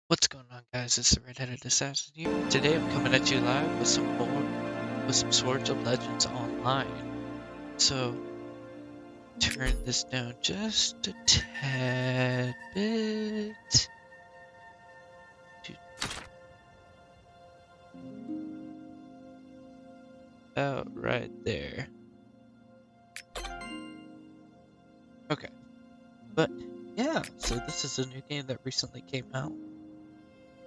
What's going on, guys? It's the Red-Headed Assassin here. Today I'm coming at you live with some Swords of Legends online. So turn this down just a tad bit. About right there. Okay. But yeah, so this is a new game that recently came out.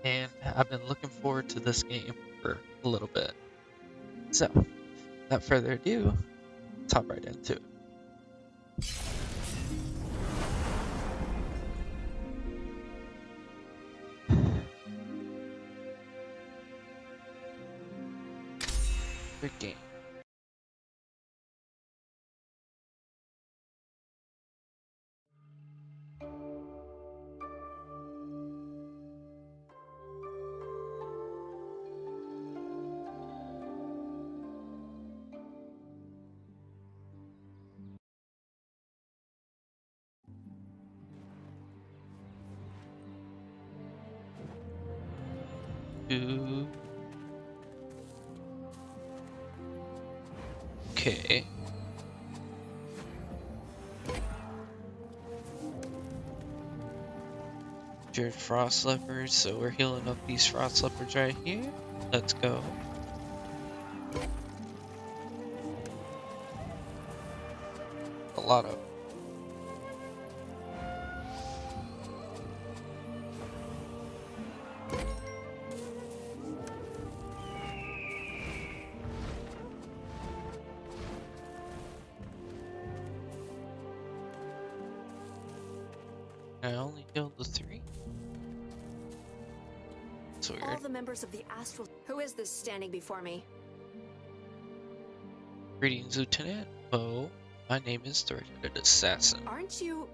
And I've been looking forward to this game for a little bit. So, without further ado, let's hop right into it. Good game. Okay. Frost leopards, so we're healing up these frost leopards right here. Let's go. A lot of I only killed the 3. That's weird. All the members of the Astral... Who is this standing before me? Greetings, Lieutenant. Oh, my name is the Red-Headed Assassin. Aren't you...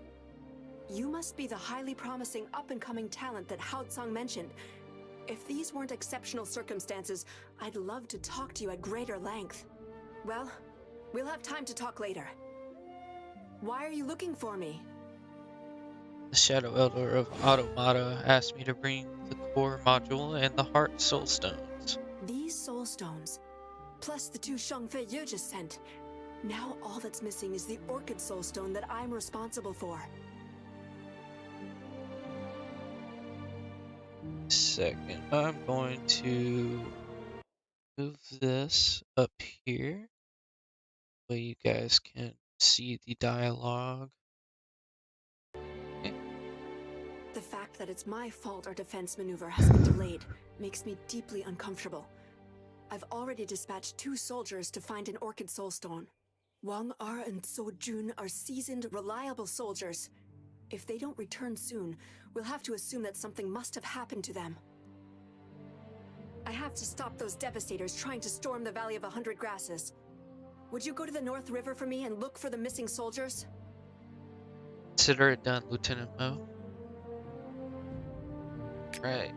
You must be the highly promising up-and-coming talent that Hao Tsang mentioned. If these weren't exceptional circumstances, I'd love to talk to you at greater length. Well, we'll have time to talk later. Why are you looking for me? The Shadow Elder of Automata asked me to bring the core module and the Heart Soul Stones. These soul stones, plus the 2 Shengfei you just sent. Now all that's missing is the Orchid Soul Stone that I'm responsible for. Second, I'm going to move this up here so you guys can see the dialogue. The fact that it's my fault our defense maneuver has been delayed makes me deeply uncomfortable. I've already dispatched 2 soldiers to find an Orchid Soulstone. Wang Er and So Jun are seasoned, reliable soldiers. If they don't return soon, we'll have to assume that something must have happened to them. I have to stop those devastators trying to storm the Valley of 100 Grasses. Would you go to the North River for me and look for the missing soldiers? Consider it done, Lieutenant Mo. Right.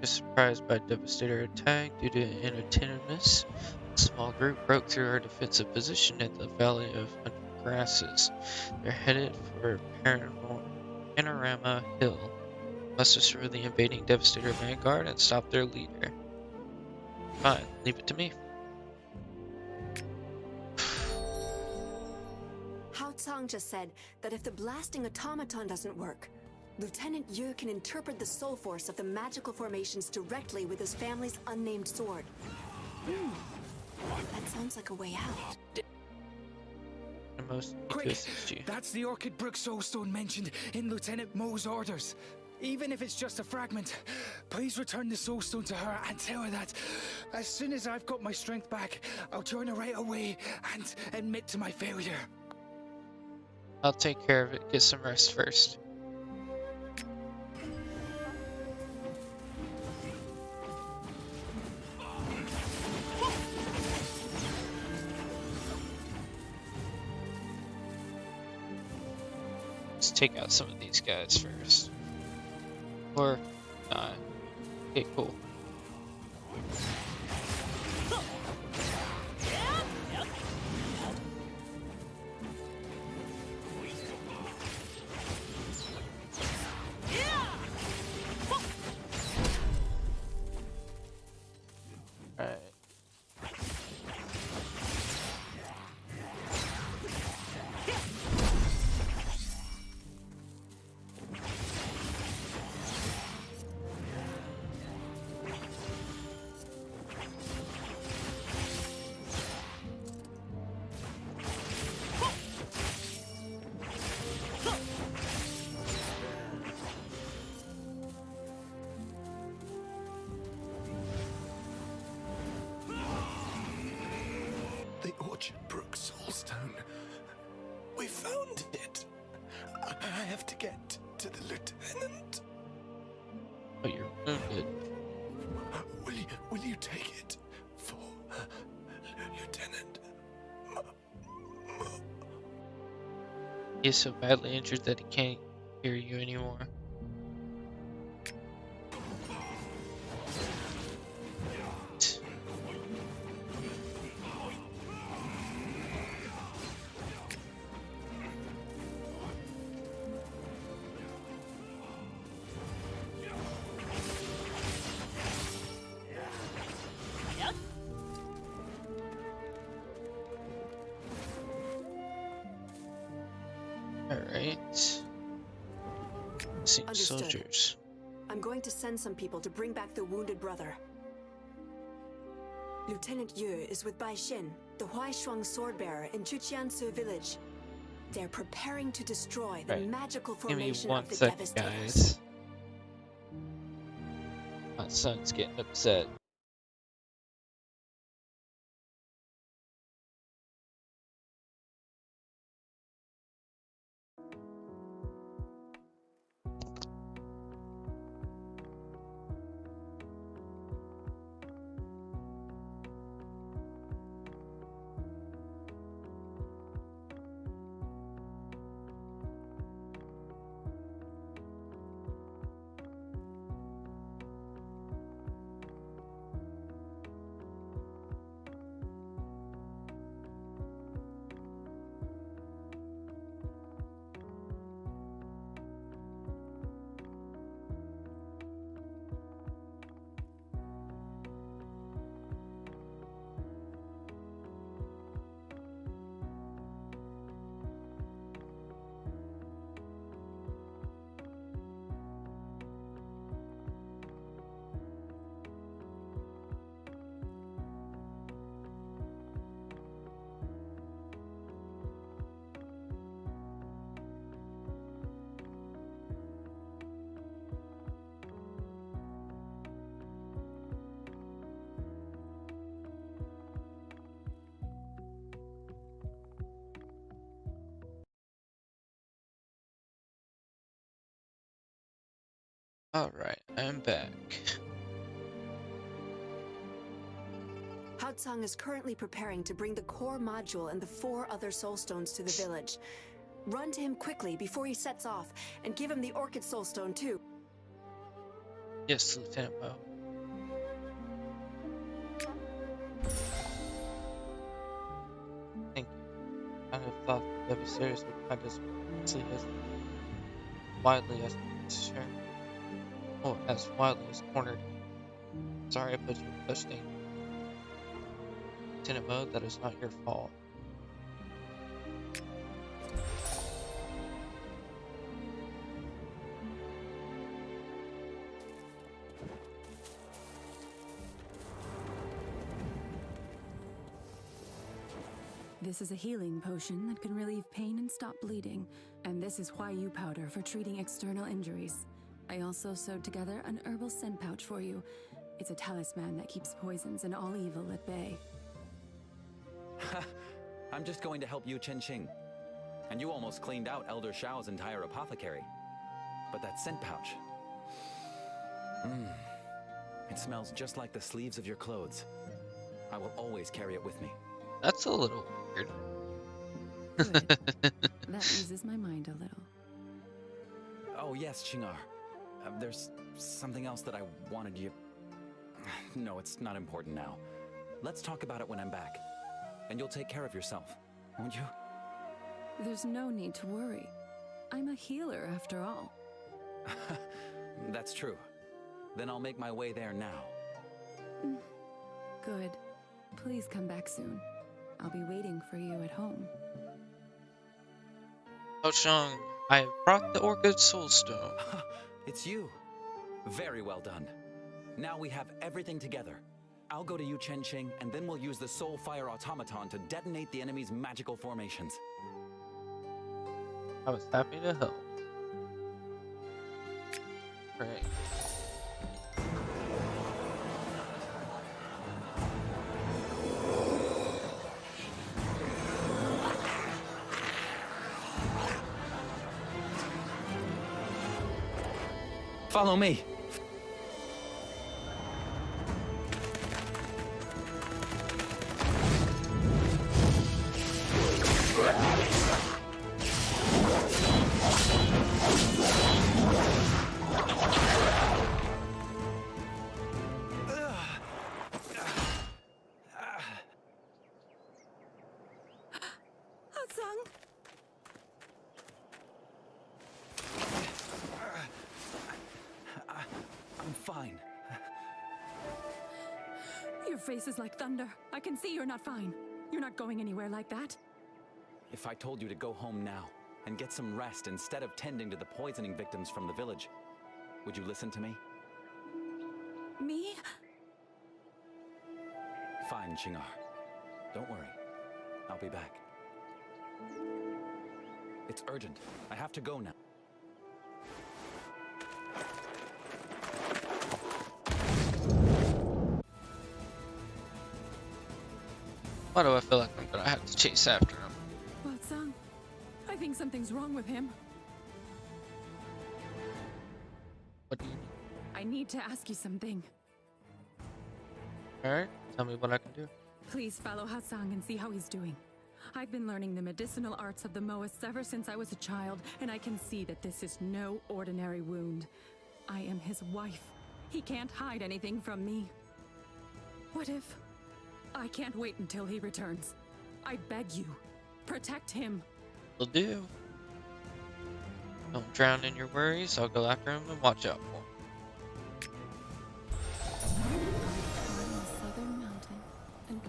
Just surprised by a devastator attack due to inattentiveness. A small group broke through our defensive position at the Valley of 100 Grasses. They're headed for Panorama Hill. Must destroy the invading devastator vanguard and stop their leader. Fine, leave it to me. Hao Tsang just said that if the blasting automaton doesn't work, Lieutenant Yu can interpret the soul force of the magical formations directly with his family's unnamed sword. That sounds like a way out. The most Quick! That's the Orchid Brook Soulstone mentioned in Lieutenant Mo's orders. Even if it's just a fragment, please return the Soulstone to her and tell her that as soon as I've got my strength back, I'll join her right away and admit to my failure. I'll take care of it. Get some rest first. Let's take out some of these guys first. Or not. Okay, cool. have to get to the lieutenant. Oh, you're wounded. Will you take it for Lieutenant? He's so badly injured that he can't hear you anymore. Alright. Missing Understood. soldiers. I'm going to send some people to bring back the wounded brother. Lieutenant Yu is with Bai Xin, the Huaishuang sword-bearer in Chuqiansu village. They're preparing to destroy the Right. magical Give me formation one of the second, Devastators. guys. My son's getting upset. Alright, I'm back. Hao Tsang is currently preparing to bring the core module and the 4 other soulstones to the village. Run to him quickly before he sets off, and give him the Orchid Soulstone too. Yes, Lieutenant Mo. Thank you. I kind of thought the Devastators would find us widely as sure. Oh, as wildly as cornered. Sorry I put you in such danger. Lieutenant Mo, that is not your fault. This is a healing potion that can relieve pain and stop bleeding, and this is Huayu powder for treating external injuries. I also sewed together an herbal scent pouch for you. It's a talisman that keeps poisons and all evil at bay. I'm just going to help you, Chen Qing. And you almost cleaned out Elder Shao's entire apothecary. But that scent pouch... It smells just like the sleeves of your clothes. I will always carry it with me. That's a little weird. Good. That eases my mind a little. Oh yes, Qingar. There's something else that I wanted you... No, it's not important now. Let's talk about it when I'm back. And you'll take care of yourself, won't you? There's no need to worry. I'm a healer after all. That's true. Then I'll make my way there now. Good. Please come back soon. I'll be waiting for you at home. Oh, Shang, I have brought the Orchid Soulstone. It's you. Very well done. Now we have everything together. I'll go to you, Chen Qing, and then we'll use the Soul Fire Automaton to detonate the enemy's magical formations. I was happy to help. Right. Follow me. Hatsung! I'm fine. Your face is like thunder. I can see you're not fine. You're not going anywhere like that. If I told you to go home now and get some rest instead of tending to the poisoning victims from the village, would you listen to me? Me? Fine, Chingar. Don't worry. I'll be back. It's urgent. I have to go now. Why do I feel like I'm gonna have to chase after him? Hatsung, I think something's wrong with him. What do you need? I need to ask you something. Alright, tell me what I can do. Please follow Hatsung and see how he's doing. I've been learning the medicinal arts of the Moists ever since I was a child, and I can see that this is no ordinary wound. I am his wife. He can't hide anything from me. What if... I can't wait until he returns. I beg you, protect him. Will do. Don't drown in your worries. I'll go after him and watch out for him. On the southern mountain and...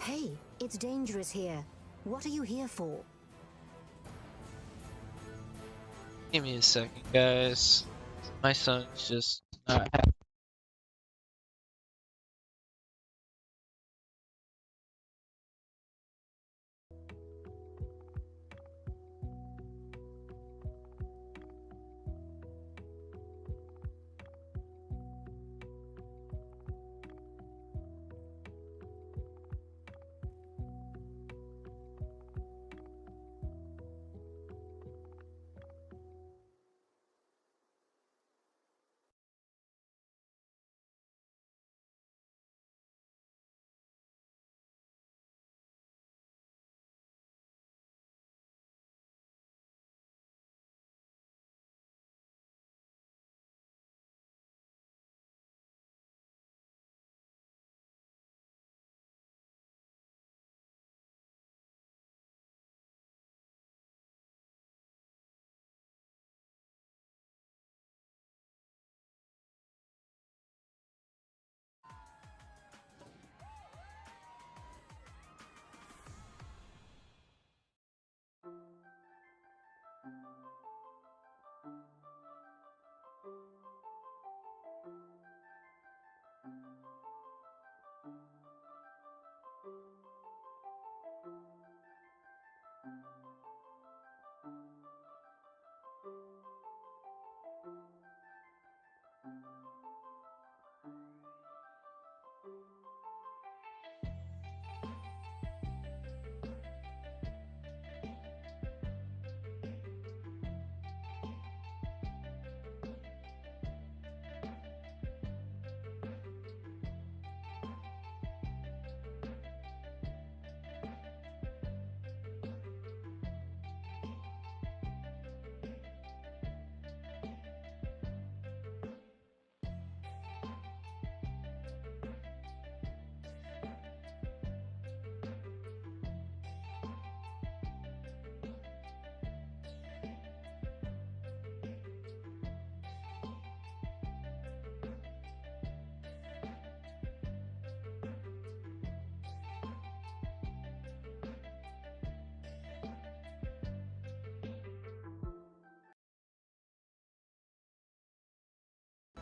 Hey, it's dangerous here. What are you here for? Give me a second, guys. My son's just not happy.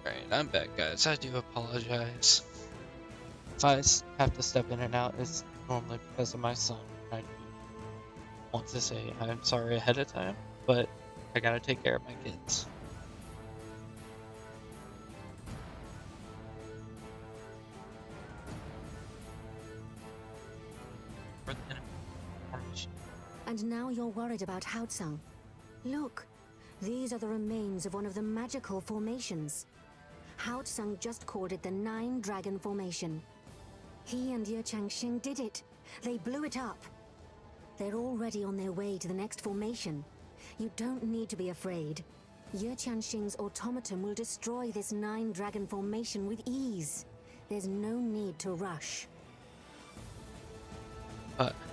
Alright, I'm back, guys. I do apologize. If I have to step in and out, it's normally because of my son. I do want to say I'm sorry ahead of time, but I gotta take care of my kids. For the enemy formation. And now you're worried about Haotsung. Look, these are the remains of one of the magical formations. Haotsung just called it the Nine Dragon Formation. He and Ye Changxing did it. They blew it up. They're already on their way to the next formation. You don't need to be afraid. Ye Changxing's automaton will destroy this Nine Dragon Formation with ease. There's no need to rush.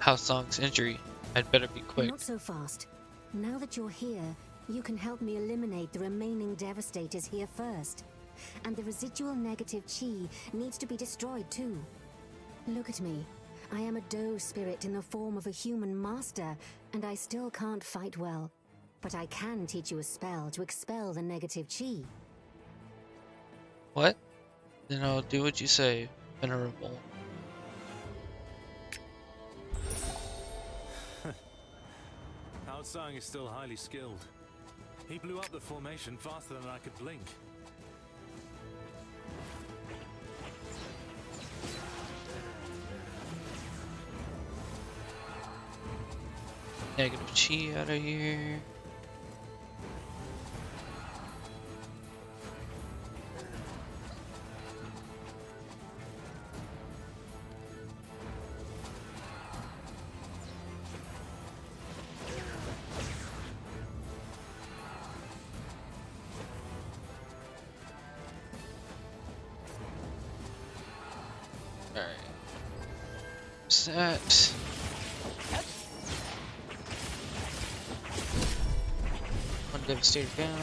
Haosong's injury. I'd better be quick. Not so fast. Now that you're here, you can help me eliminate the remaining Devastators here first. And the residual negative chi needs to be destroyed too. Look at me. I am a doe spirit in the form of a human master, and I still can't fight well. But I can teach you a spell to expel the negative chi. What? Then I'll do what you say, Venerable. Haotsung is still highly skilled. He blew up the formation faster than I could blink. Negative chi out of here. Alright. Set. One Devastator down.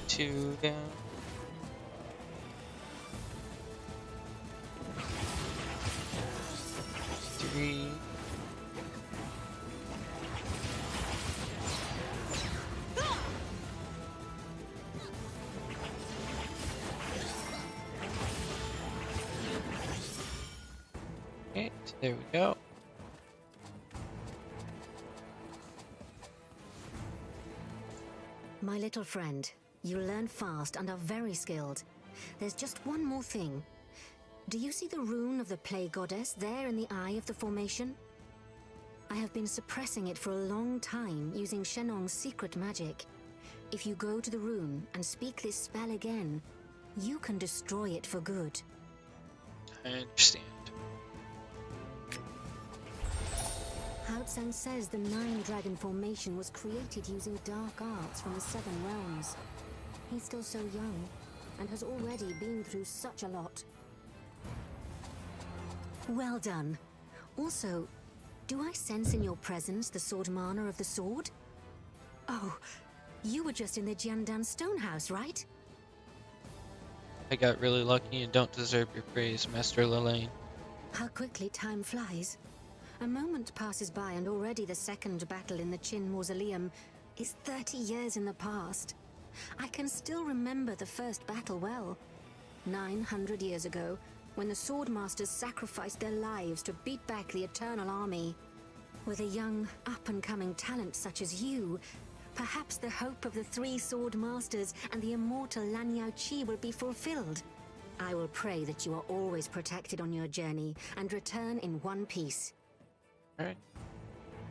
2 down. 3. Okay, there we go. My little friend, you learn fast and are very skilled. There's just one more thing. Do you see the rune of the Plague Goddess there in the eye of the formation? I have been suppressing it for a long time using Shenong's secret magic. If you go to the rune and speak this spell again, you can destroy it for good. I understand. Haotsung says the Nine Dragon Formation was created using dark arts from the Seven Realms. He's still so young, and has already been through such a lot. Well done. Also, do I sense in your presence the Sword Mana of the Sword? Oh, you were just in the Jiandan Stonehouse, right? I got really lucky and don't deserve your praise, Master Lelaine. How quickly time flies. A moment passes by and already the second battle in the Qin Mausoleum is 30 years in the past. I can still remember the first battle well. 900 years ago, when the Swordmasters sacrificed their lives to beat back the Eternal Army. With a young, up-and-coming talent such as you, perhaps the hope of the 3 Swordmasters and the immortal Lanyao Qi will be fulfilled. I will pray that you are always protected on your journey and return in one piece. Alright.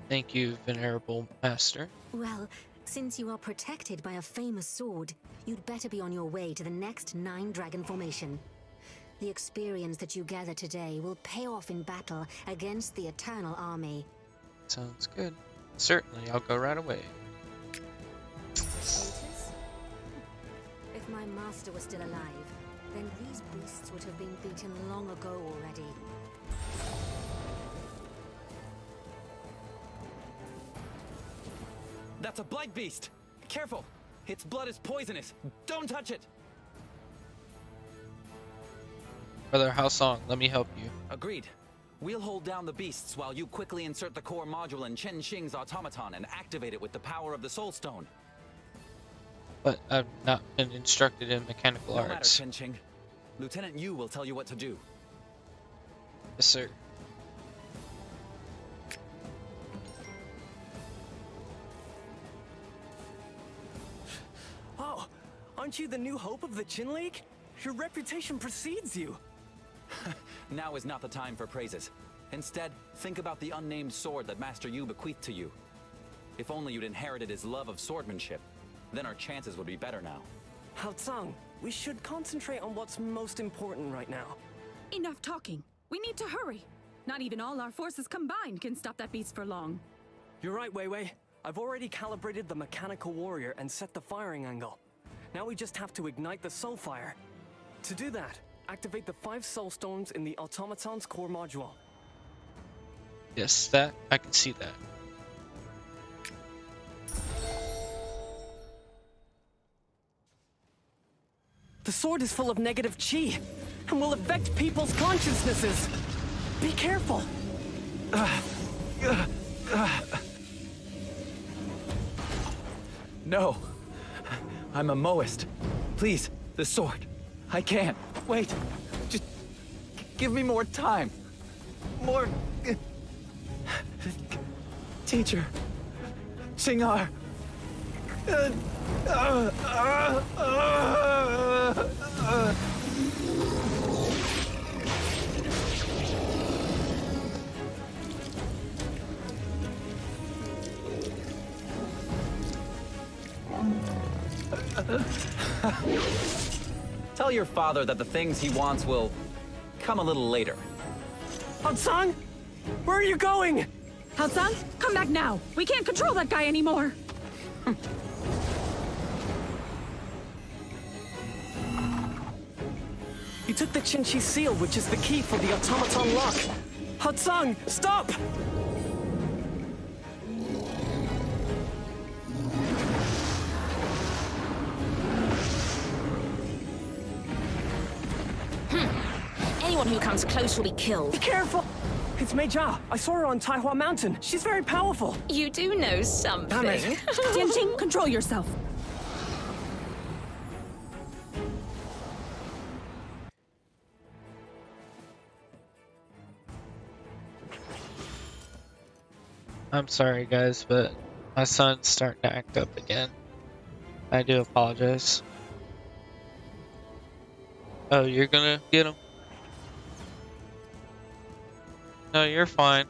Thank you, Venerable Master. Well, since you are protected by a famous sword, you'd better be on your way to the next Nine Dragon Formation. The experience that you gather today will pay off in battle against the Eternal Army. Sounds good. Certainly, I'll go right away. Traitors? If my master was still alive, then these beasts would have been beaten long ago already. That's a blight beast! Careful! Its blood is poisonous! Don't touch it! Brother Haosong, let me help you. Agreed. We'll hold down the beasts while you quickly insert the core module in Chen Xing's automaton and activate it with the power of the Soul Stone. But I've not been instructed in mechanical No matter, arts. Chen Xing. Lieutenant Yu will tell you what to do. Yes, sir. Oh, aren't you the new hope of the Qin League? Your reputation precedes you. Now is not the time for praises. Instead, think about the unnamed sword that Master Yu bequeathed to you. If only you'd inherited his love of swordsmanship, then our chances would be better now. Hao Tsang, we should concentrate on what's most important right now. Enough talking. We need to hurry. Not even all our forces combined can stop that beast for long. You're right, Wei Wei. I've already calibrated the mechanical warrior and set the firing angle. Now we just have to ignite the soul fire. To do that, activate the 5 soul stones in the automaton's core module. Yes, that I can see that. The sword is full of negative chi and will affect people's consciousnesses. Be careful. No! I'm a Moist. Please, the sword. I can't. Wait. Just give me more time. More... Teacher. Xingar. Tell your father that the things he wants will come a little later. Hao Tsang, where are you going? Hao Tsang, come back now. We can't control that guy anymore. You took the Qinchi seal, which is the key for the automaton lock. Hao Tsang, stop! Anyone who comes close will be killed. Be careful! It's Mei Jia. I saw her on Taihua Mountain. She's very powerful. You do know something. Damn it. Tianqing, control yourself. I'm sorry, guys, but my son's starting to act up again. I do apologize. Oh, you're gonna get him? No, you're fine.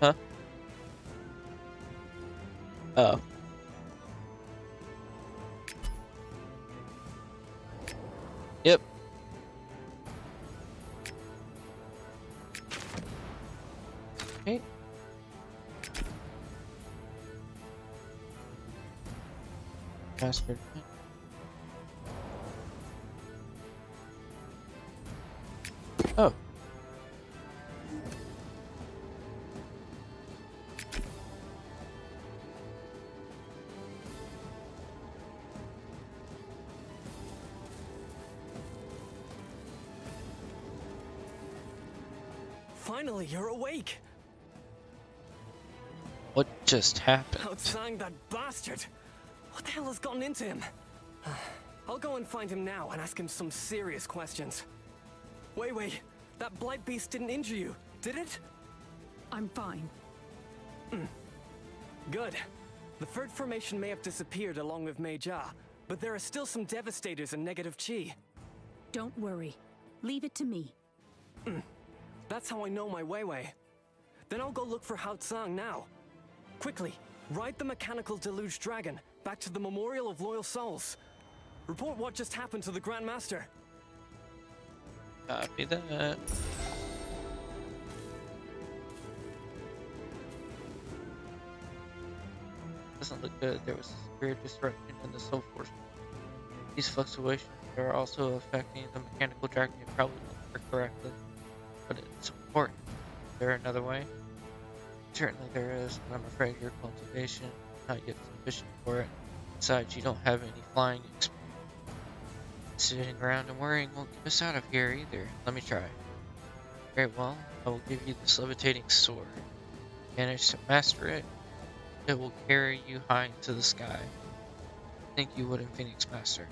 Huh? Oh. Yep. Okay. Password. Oh. Finally, you're awake. What just happened? Hao Tsang, that bastard. What the hell has gotten into him? I'll go and find him now and ask him some serious questions. Wait, that blight beast didn't injure you, did it? I'm fine. Good. The third formation may have disappeared along with Mei Jia, but there are still some devastators and negative chi. Don't worry. Leave it to me. That's how I know my Wei. Then I'll go look for Hao Tsang now. Quickly, ride the mechanical deluge dragon back to the Memorial of Loyal Souls. Report what just happened to the Grand Master. Copy that. Doesn't look good. There was a severe disruption in the soul force. These fluctuations are also affecting the mechanical dragon. You probably didn't work correctly, but it's important. Is there another way? Certainly there is, but I'm afraid your cultivation is not yet sufficient for it. Besides, you don't have any flying experience. Sitting around and worrying won't get us out of here either. Let me try. Very well, I will give you this levitating sword. Manage to master it, it will carry you high into the sky. Think you would in Phoenix Master.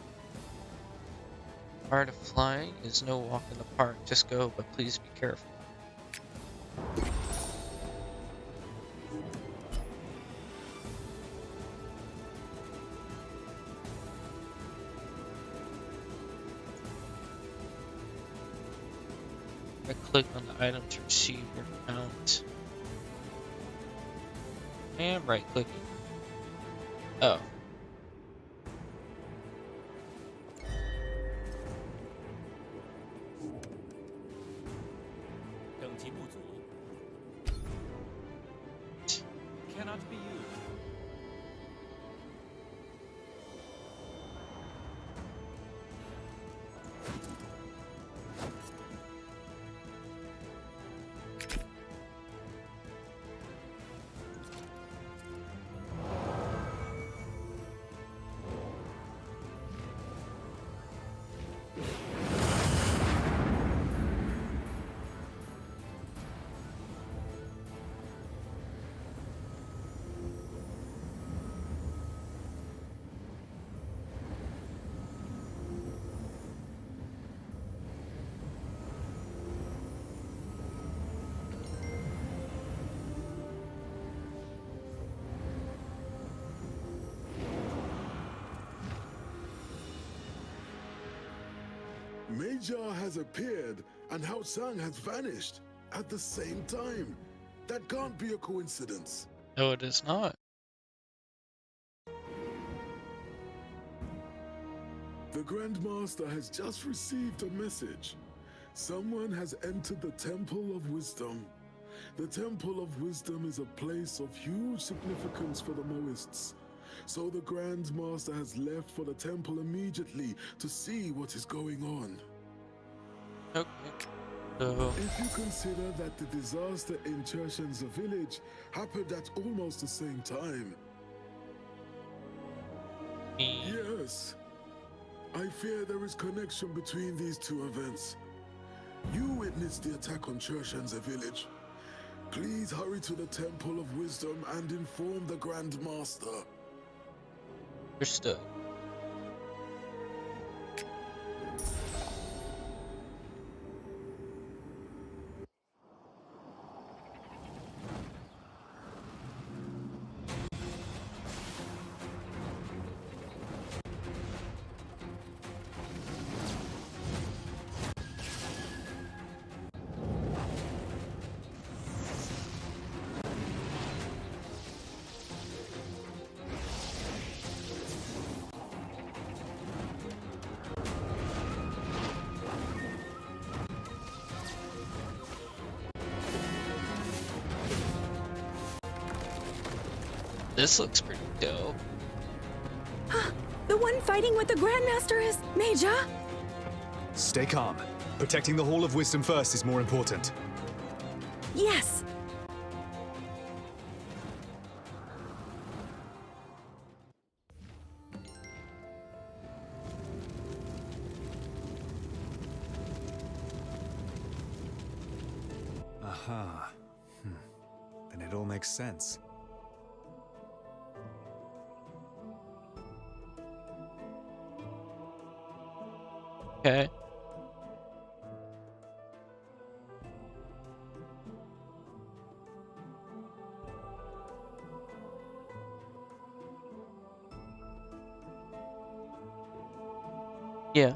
Art of flying is no walk in the park. Just go, but please be careful. I click on the item to receive your mount. And right clicking. Oh. Cannot be used. Major has appeared and Hao Sang has vanished at the same time. That can't be a coincidence. No, it is not. The Grand Master has just received a message. Someone has entered the Temple of Wisdom. The Temple of Wisdom is a place of huge significance for the Moists. So the Grand Master has left for the temple immediately to see what is going on. Okay. So, If you consider that the disaster in Chershen's village happened at almost the same time. Yes. I fear there is connection between these two events. You witnessed the attack on Chershen's village. Please hurry to the Temple of Wisdom and inform the Grand Master. understood. This looks pretty dope. The one fighting with the Grandmaster is Major? Stay calm. Protecting the Hall of Wisdom first is more important. Yes. Aha. Then it all makes sense. Okay. Yeah.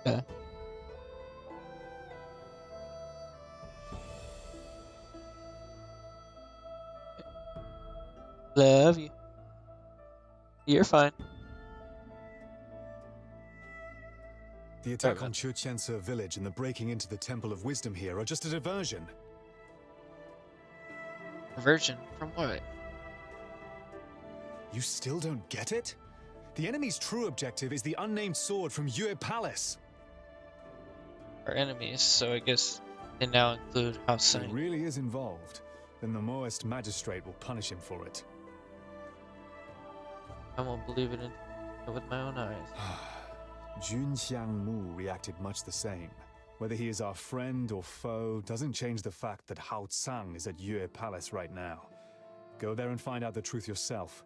Okay. Love you. You're fine. The attack on Chuchensa village and the breaking into the Temple of Wisdom here are just a diversion. Diversion from what? You still don't get it? The enemy's true objective is the unnamed sword from Yue Palace. Our enemies, so I guess they now include House If he Sang. really is involved, then the Moist magistrate will punish him for it. I won't believe it with my own eyes. Jun Xiangmu reacted much the same. Whether he is our friend or foe doesn't change the fact that Hao Tsang is at Yue Palace right now. Go there and find out the truth yourself.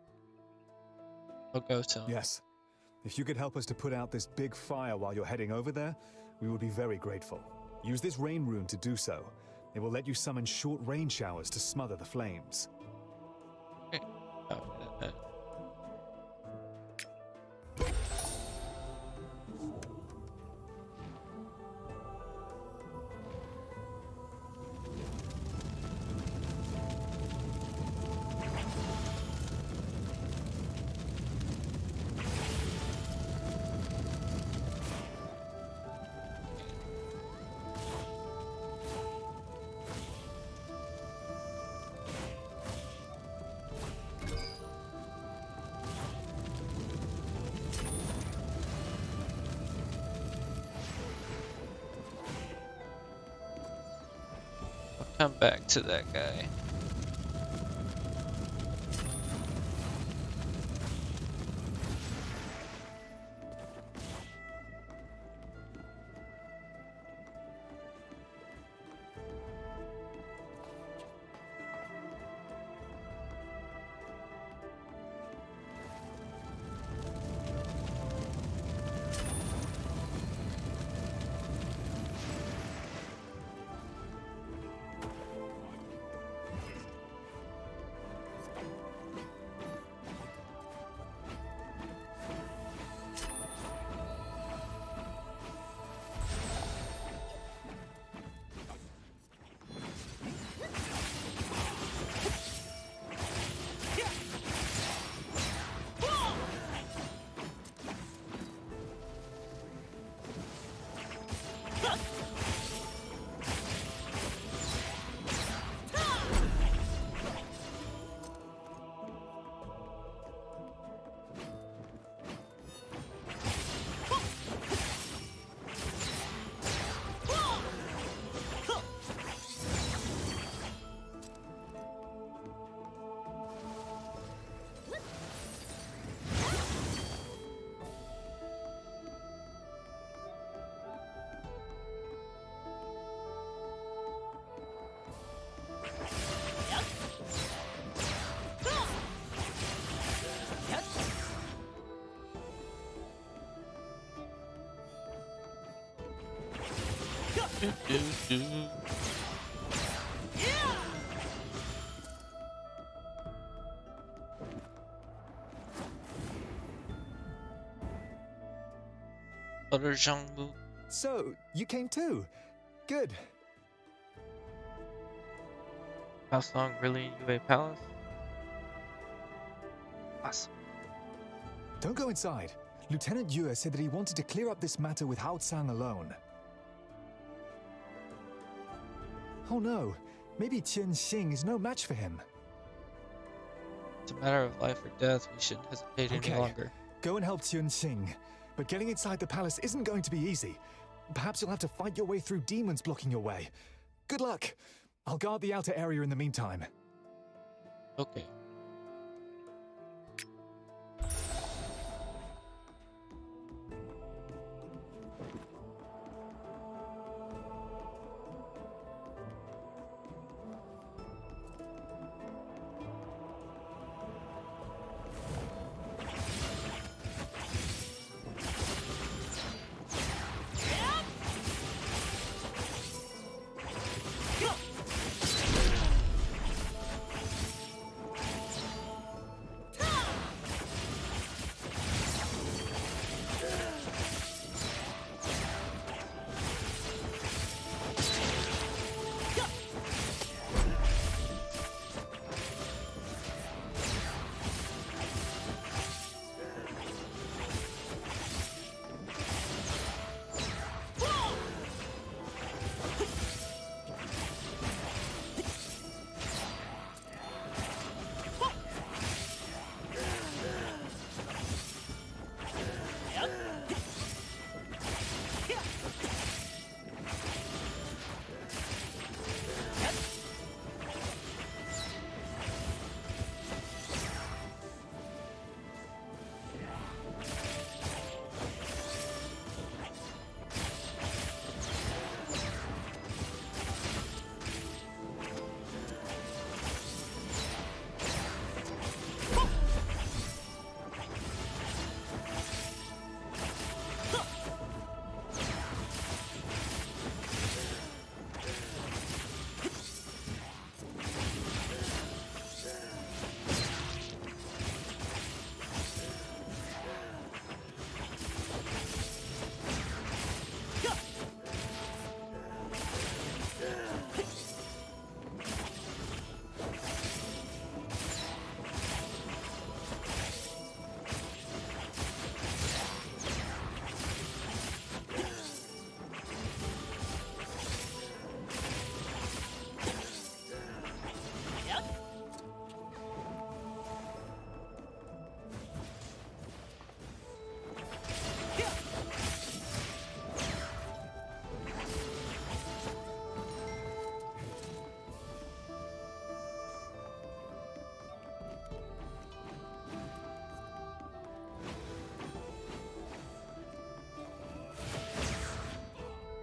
I'll go tell him. Yes. If you could help us to put out this big fire while you're heading over there, we would be very grateful. Use this rain rune to do so. It will let you summon short rain showers to smother the flames. Okay. Oh, come back to that guy. So, you came too? Good. How long really in UA Palace? Awesome. Don't go inside. Lieutenant Yue said that he wanted to clear up this matter with Hao Tsang alone. Oh no, maybe Qian Xing is no match for him. It's a matter of life or death. We shouldn't hesitate any longer. Go and help Qian Xing. But getting inside the palace isn't going to be easy. Perhaps you'll have to fight your way through demons blocking your way. Good luck. I'll guard the outer area in the meantime. Okay.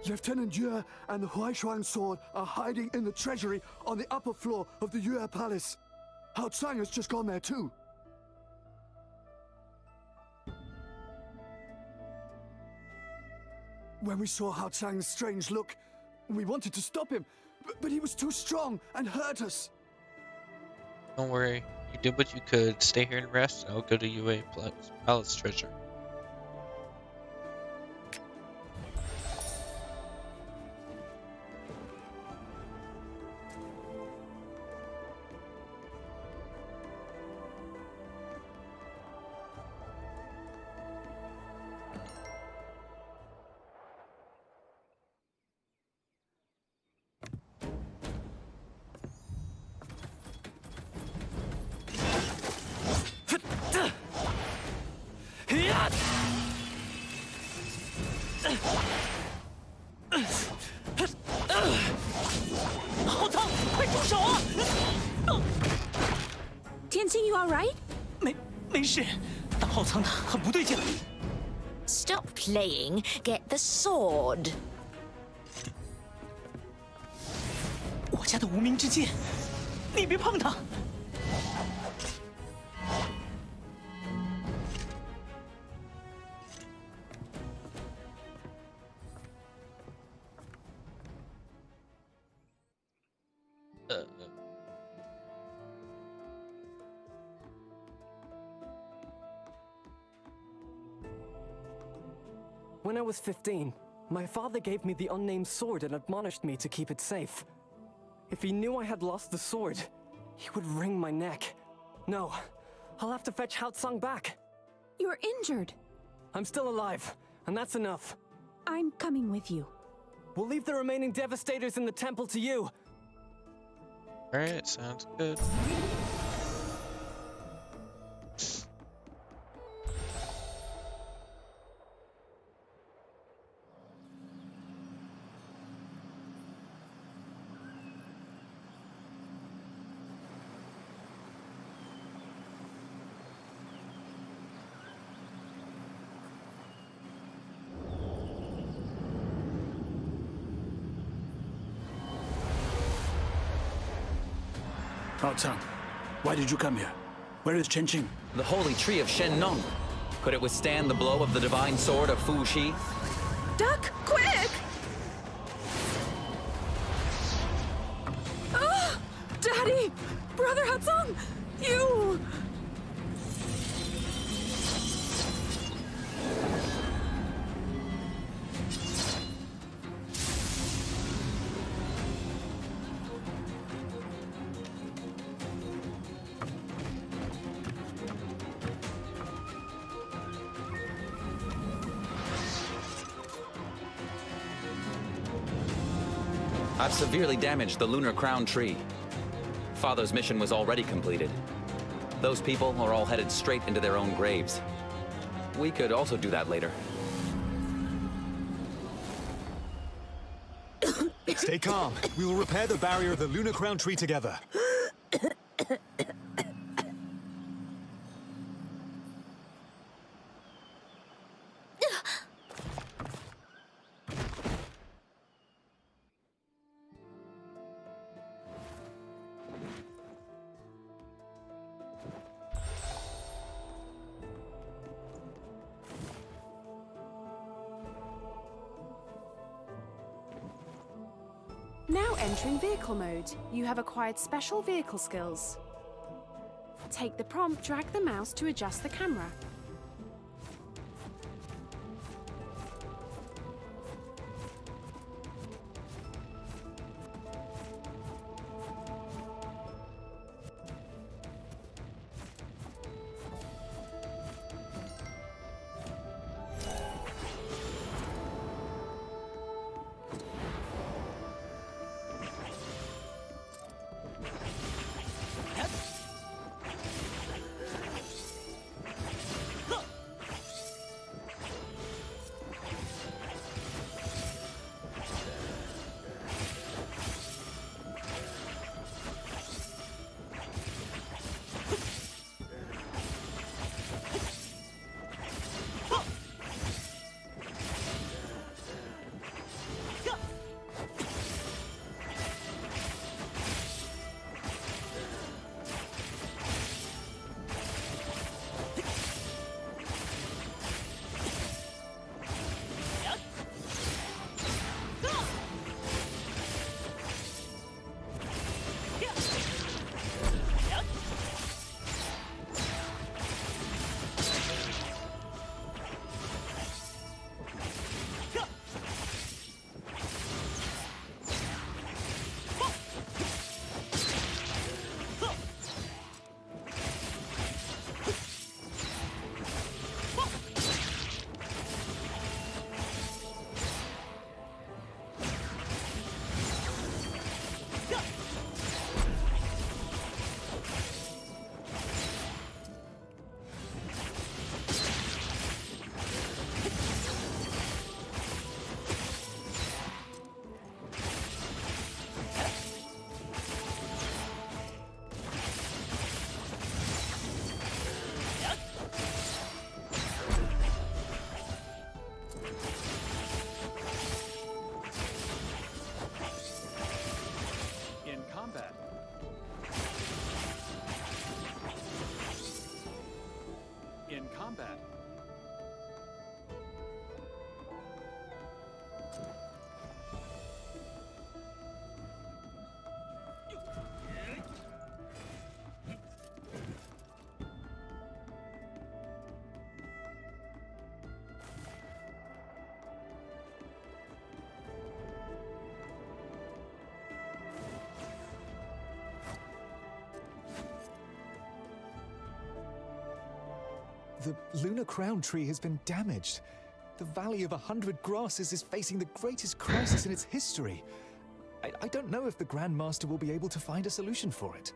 Lieutenant Yue and the Huaishuang sword are hiding in the treasury on the upper floor of the Yue Palace. Hao Tsang has just gone there too. When we saw Hao Tsang's strange look, we wanted to stop him, but he was too strong and hurt us. Don't worry, you did what you could. Stay here and rest, and I'll go to UA Palace Treasure. You alright? 没事，但浩苍他很不对劲。 Stop playing. Get the sword. 我家的无名之剑，你别碰它。When I was 15, my father gave me the unnamed sword and admonished me to keep it safe. If he knew I had lost the sword, he would wring my neck. No, I'll have to fetch Hao Tsang back. You're injured. I'm still alive, and that's enough. I'm coming with you. We'll leave the remaining Devastators in the temple to you. Alright, sounds good. Hao Tsang, why did you come here? Where is Chen Qing? The holy tree of Shen Nong. Could it withstand the blow of the divine sword of Fu Shi? Duck, quick! Ah! Daddy! Brother Hao Tsang! You! I've severely damaged the Lunar Crown tree. Father's mission was already completed. Those people are all headed straight into their own graves. We could also do that later. Stay calm. We will repair the barrier of the Lunar Crown tree together. Now entering vehicle mode, you have acquired special vehicle skills. Take the prompt, drag the mouse to adjust the camera. The lunar crown tree has been damaged. The Valley of 100 Grasses is facing the greatest crisis in its history. I don't know if the Grand Master will be able to find a solution for it.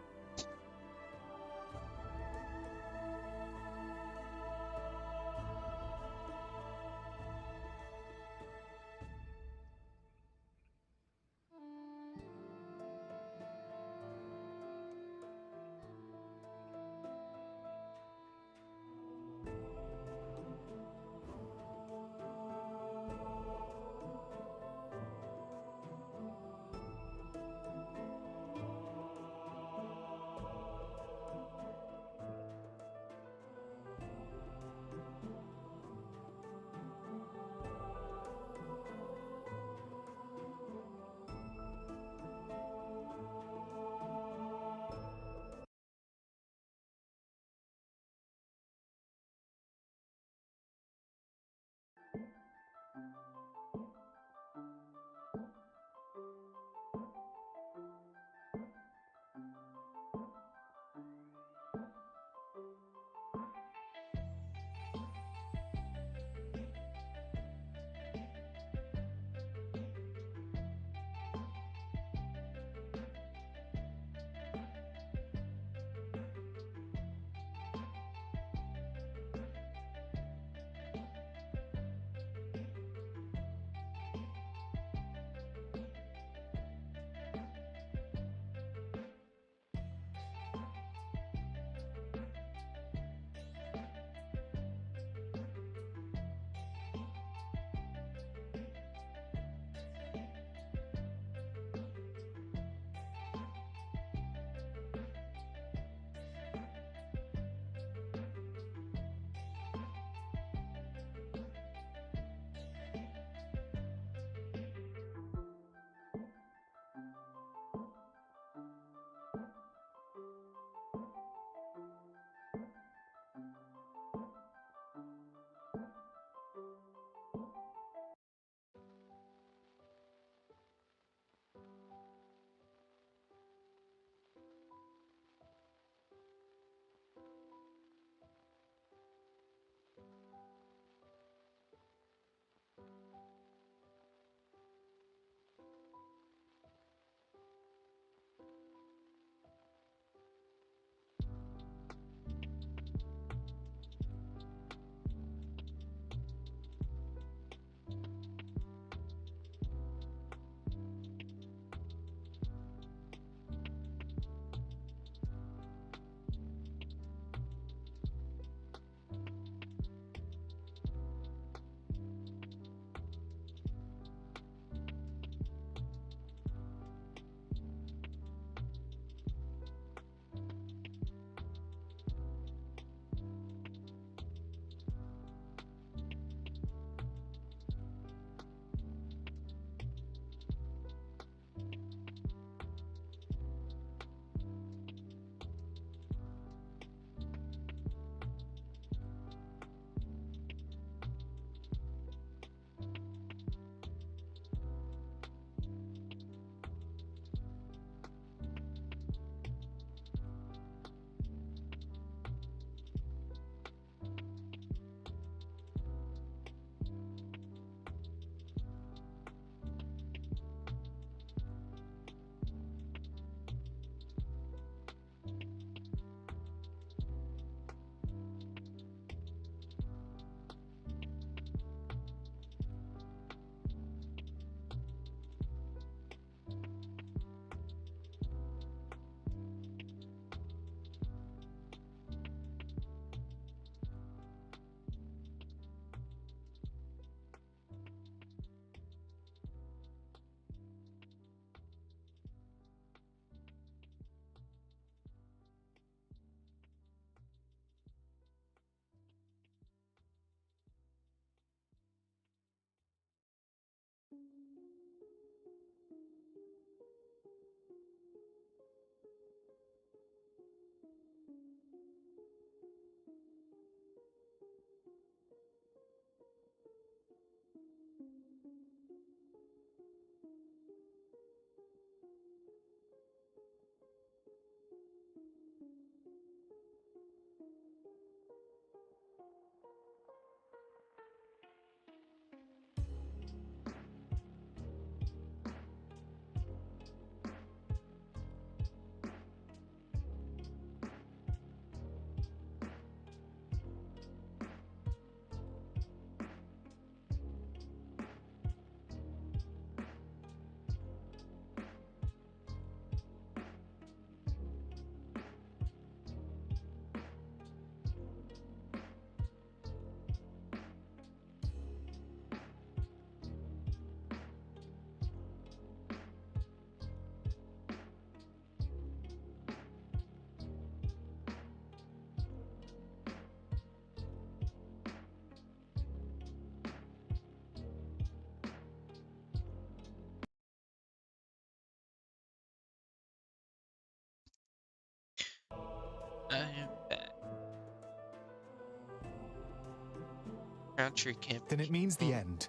Crown Tree can't Then be it means the killed. end.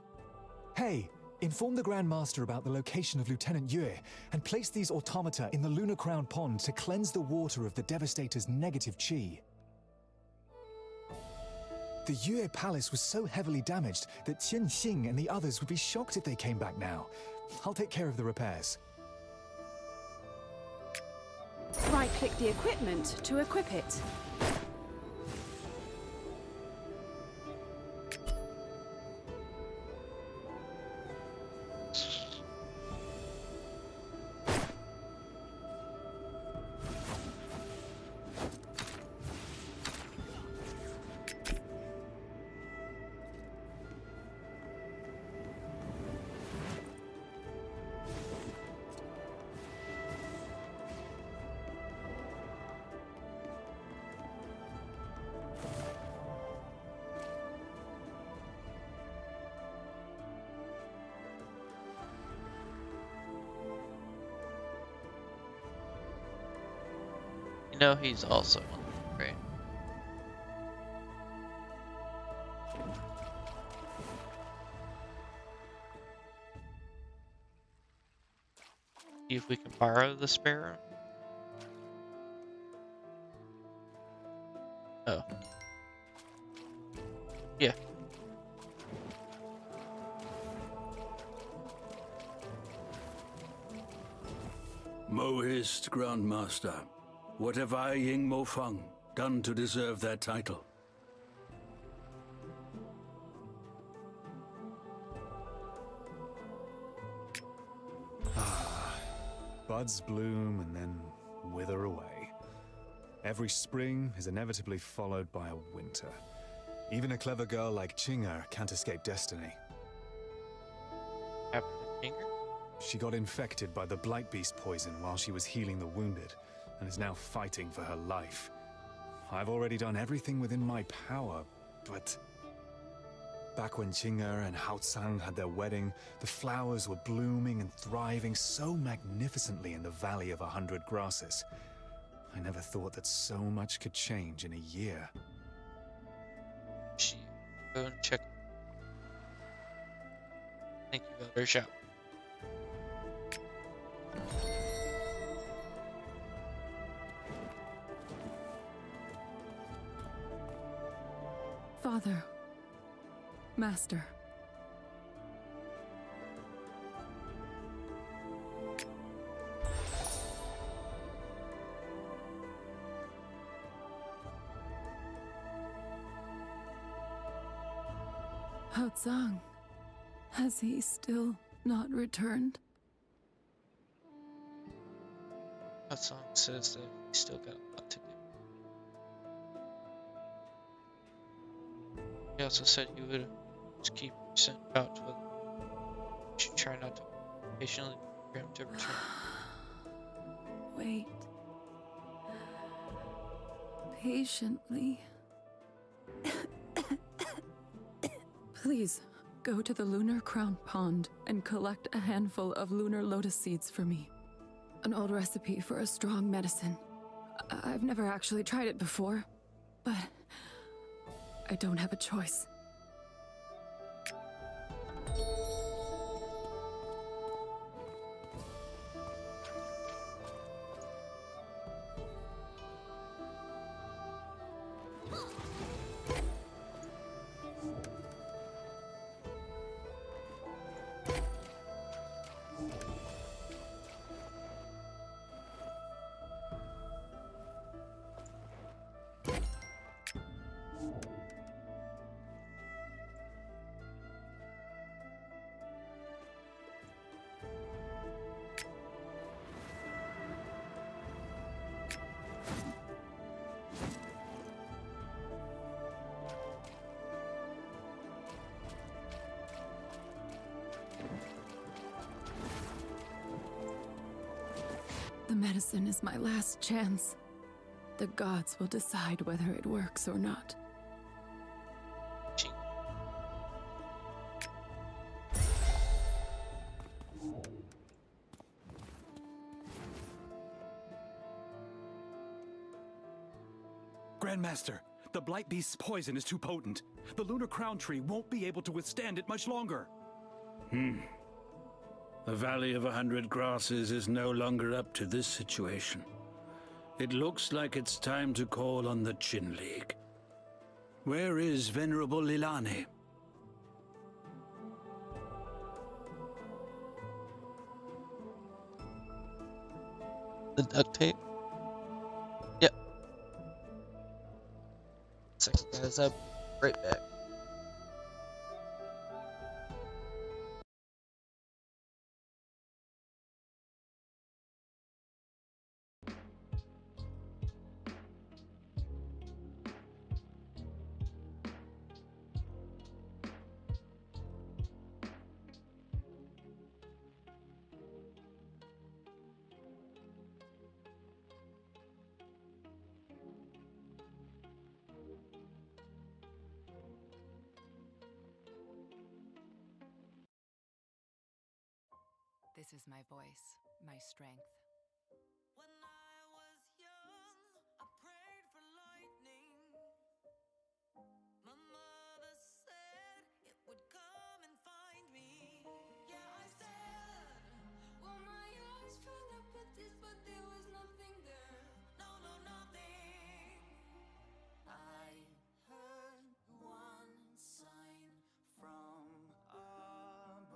Hey, inform the Grand Master about the location of Lieutenant Yue and place these automata in the Lunar Crown Pond to cleanse the water of the Devastator's negative chi. The Yue Palace was so heavily damaged that Qian Xing and the others would be shocked if they came back now. I'll take care of the repairs. Right-click the equipment to equip it. You know he's also right. See if we can borrow the sparrow. Oh. Yeah. Mohist Grandmaster, what have I, Ying Mo Feng, done to deserve that title? Buds bloom and then wither away. Every spring is inevitably followed by a winter. Even a clever girl like Qing'er can't escape destiny. Happened to Qing'er? She got infected by the Blight Beast poison while she was healing the wounded, and is now fighting for her life. I've already done everything within my power, but... Back when Qing'er and Hao Tsang had their wedding, the flowers were blooming and thriving so magnificently in the Valley of 100 Grasses. I never thought that so much could change in a year. She go and check. Thank you, Elder Shao. Father. Master. Hao Tsang. Has he still not returned? That song says that we still got a lot to do. He also said he would just keep sent out with. We should try not to patiently wait for him to return. Wait. Patiently. Please, go to the Lunar Crown Pond and collect a handful of lunar lotus seeds for me. An old recipe for a strong medicine. I've never actually tried it before, but I don't have a choice. The medicine is my last chance. The gods will decide whether it works or not. Grandmaster, The Blight Beast's poison is too potent. The Lunar Crown Tree won't be able to withstand it much longer. The Valley of 100 Grasses is no longer up to this situation. It looks like it's time to call on the Chin League. Where is Venerable Lilani? The duct tape? Yep. Second, guys, I'll be right back. This is my voice, my strength. When I was young, I prayed for lightning. My mother said it would come and find me. Yeah, I said, well, my eyes filled up with this, but there was nothing there. No, no, nothing. I heard one sign from above.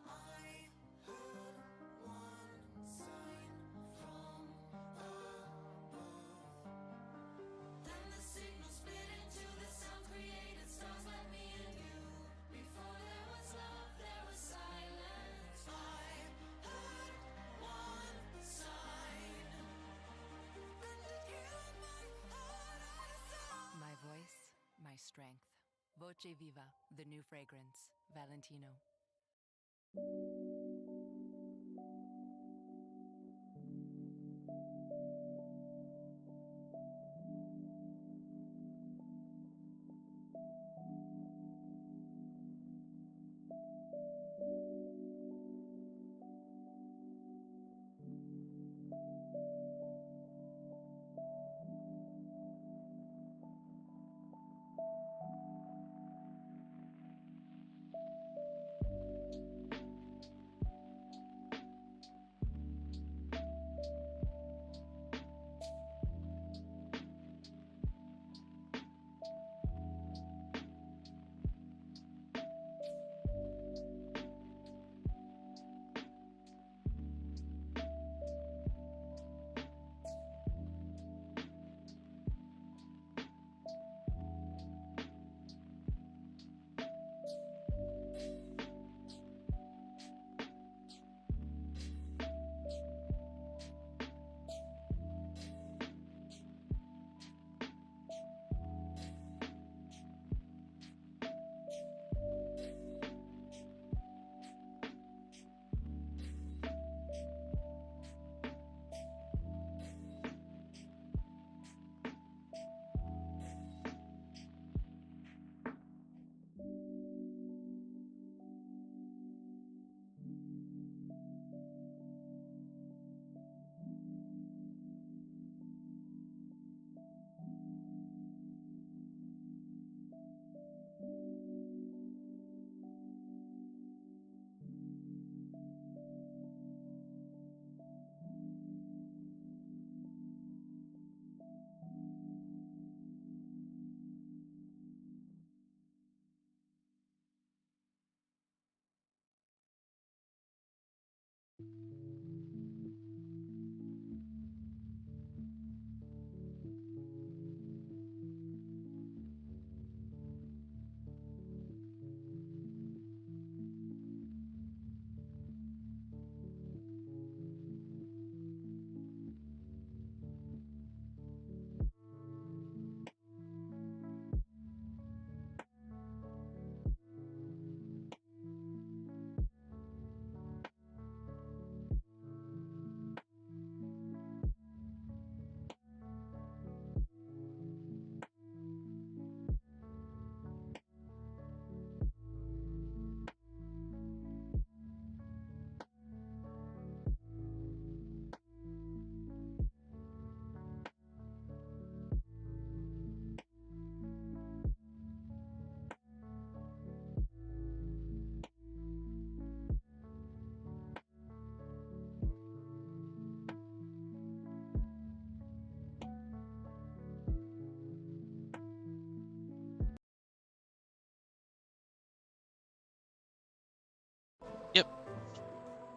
I heard one sign from above. Then the signal split into the sound created stars like me and you. Before there was love, there was silence. I heard one sign. Then it healed my heart. I saw. My voice, my strength. Voce Viva, the new fragrance. Valentino.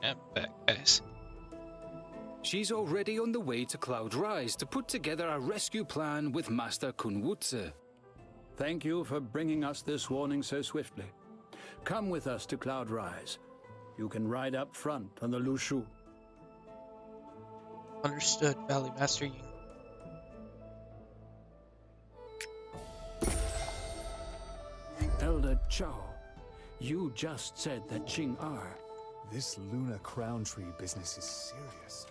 I'm back, guys. She's already on the way to Cloud Rise to put together a rescue plan with Master Kunwutse. Thank you for bringing us this warning so swiftly. Come with us to Cloud Rise. You can ride up front on the Lushu. Understood, Valley Master Ying. Elder Chao, you just said that Qing-Er. This lunar crown tree business is serious.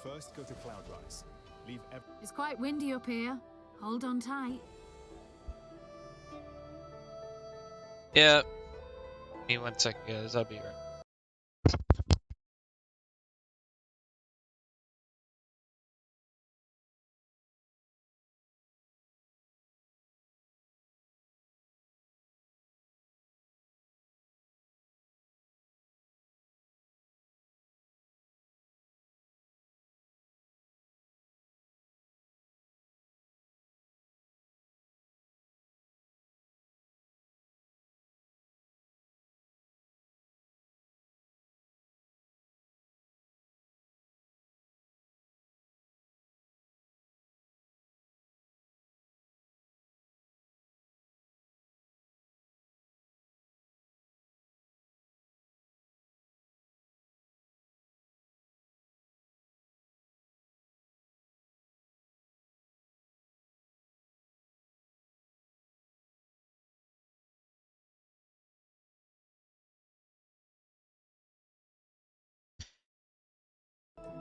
First, go to Cloud Rise. Leave It's quite windy up here. Hold on tight. Yeah. Give me 1 second, guys. I'll be right.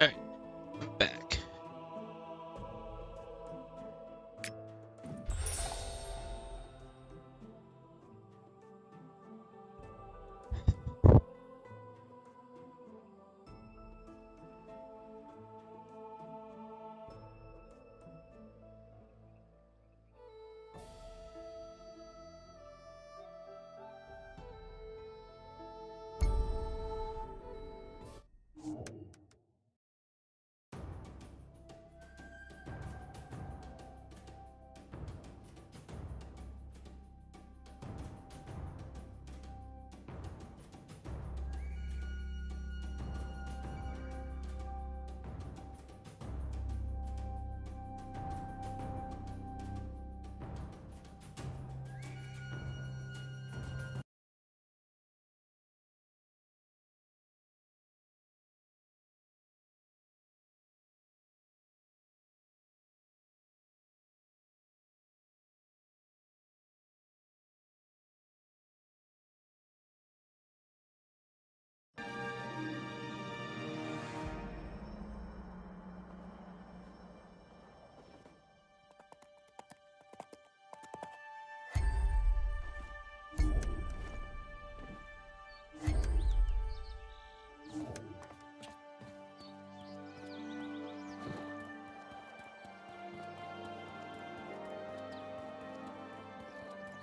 Alright, I'm back.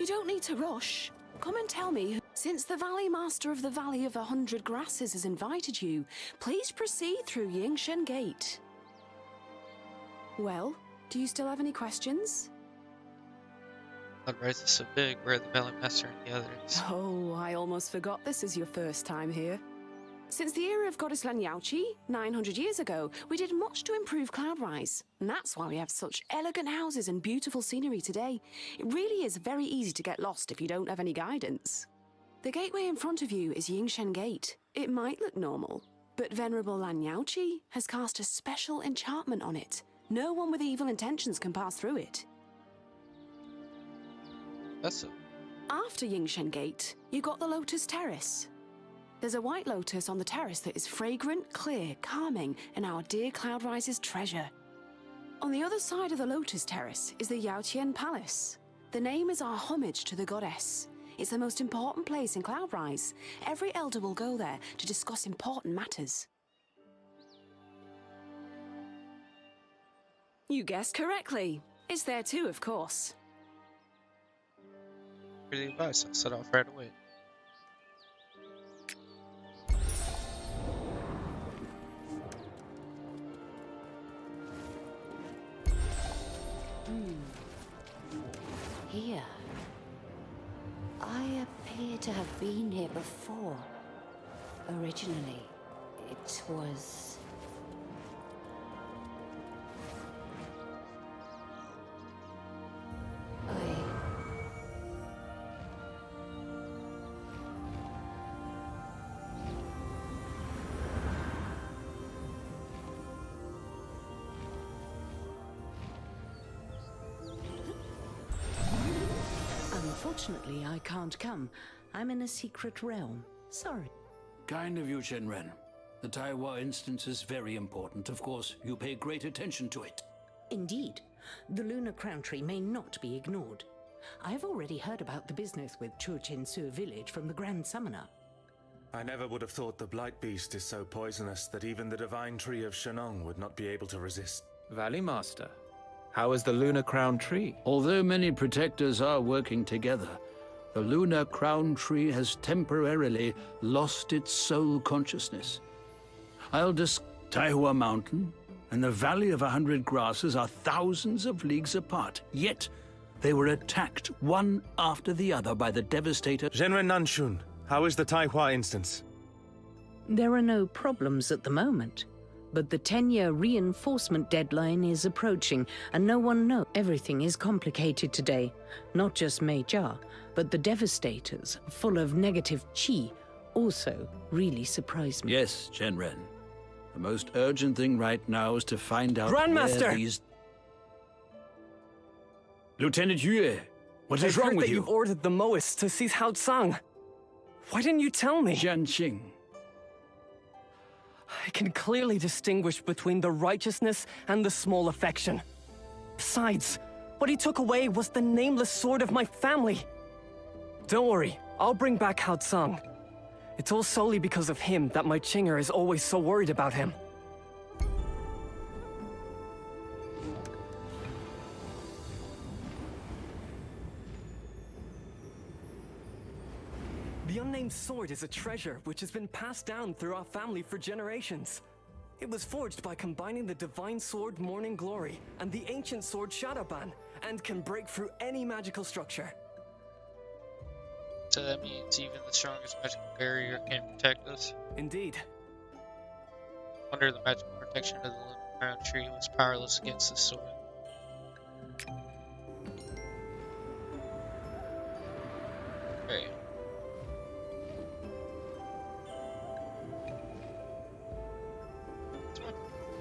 You don't need to rush. Come and tell me. Since the Valley Master of the Valley of 100 Grasses has invited you, please proceed through Yingshen Gate. Well, do you still have any questions? Cloud Rise is so big, where are the Valley Master and the others? Oh, I almost forgot this is your first time here. Since the era of Goddess Lan Yaoqi, 900 years ago, we did much to improve Cloud Rise. And that's why we have such elegant houses and beautiful scenery today. It really is very easy to get lost if you don't have any guidance. The gateway in front of you is Yingshen Gate. It might look normal, but Venerable Lan Yaoqi has cast a special enchantment on it. No one with evil intentions can pass through it. That's After Yingshen Gate, you got the Lotus Terrace. There's a white lotus on the terrace that is fragrant, clear, calming, and our dear Cloud Rise's treasure. On the other side of the Lotus Terrace is the Yaotian Palace. The name is our homage to the goddess. It's the most important place in Cloud Rise. Every elder will go there to discuss important matters. You guessed correctly. It's there too, of course. For the advice, I'll set off right away. Here. I appear to have been here before. Originally, It was... Unfortunately, I can't come. I'm in a secret realm. Sorry. Kind of you, Shenren. The Taiwa instance is very important. Of course, you pay great attention to it. Indeed. The lunar crown tree may not be ignored. I've already heard about the business with Churchin-Sur village from the Grand Summoner. I never would have thought the Blight Beast is so poisonous that even the Divine Tree of Shenong would not be able to resist. Valley Master, how is the Lunar Crown Tree? Although many protectors are working together, the Lunar Crown Tree has temporarily lost its soul consciousness. Taiwa Mountain and the Valley of 100 Grasses are thousands of leagues apart, yet they were attacked one after the other by the devastator... Zhenren Nanshun, how is the Taiwa instance? There are no problems at the moment, but the 10-year reinforcement deadline is approaching, and no one knows. Everything is complicated today. Not just Meijia, but the Devastators, full of negative qi, also really surprised me. Yes, Shenren. The most urgent thing right now is to find out Grandmaster! where these... Lieutenant Yue, what is wrong I've heard with that you? you've ordered the Moists to seize Hao Tsang. Why didn't you tell me? Jianqing. I can clearly distinguish between the righteousness and the small affection. Besides, what he took away was the nameless sword of my family. Don't worry, I'll bring back Hao Tsang. It's all solely because of him that my Chinger is always so worried about him. The unnamed sword is a treasure which has been passed down through our family for generations. It was forged by combining the divine sword Morning Glory and the ancient sword Shadowban, and can break through any magical structure. So that means even the strongest magical barrier can't protect us? Indeed. Wonder the magical protection of the Lunar Crown Tree was powerless against the sword. Okay.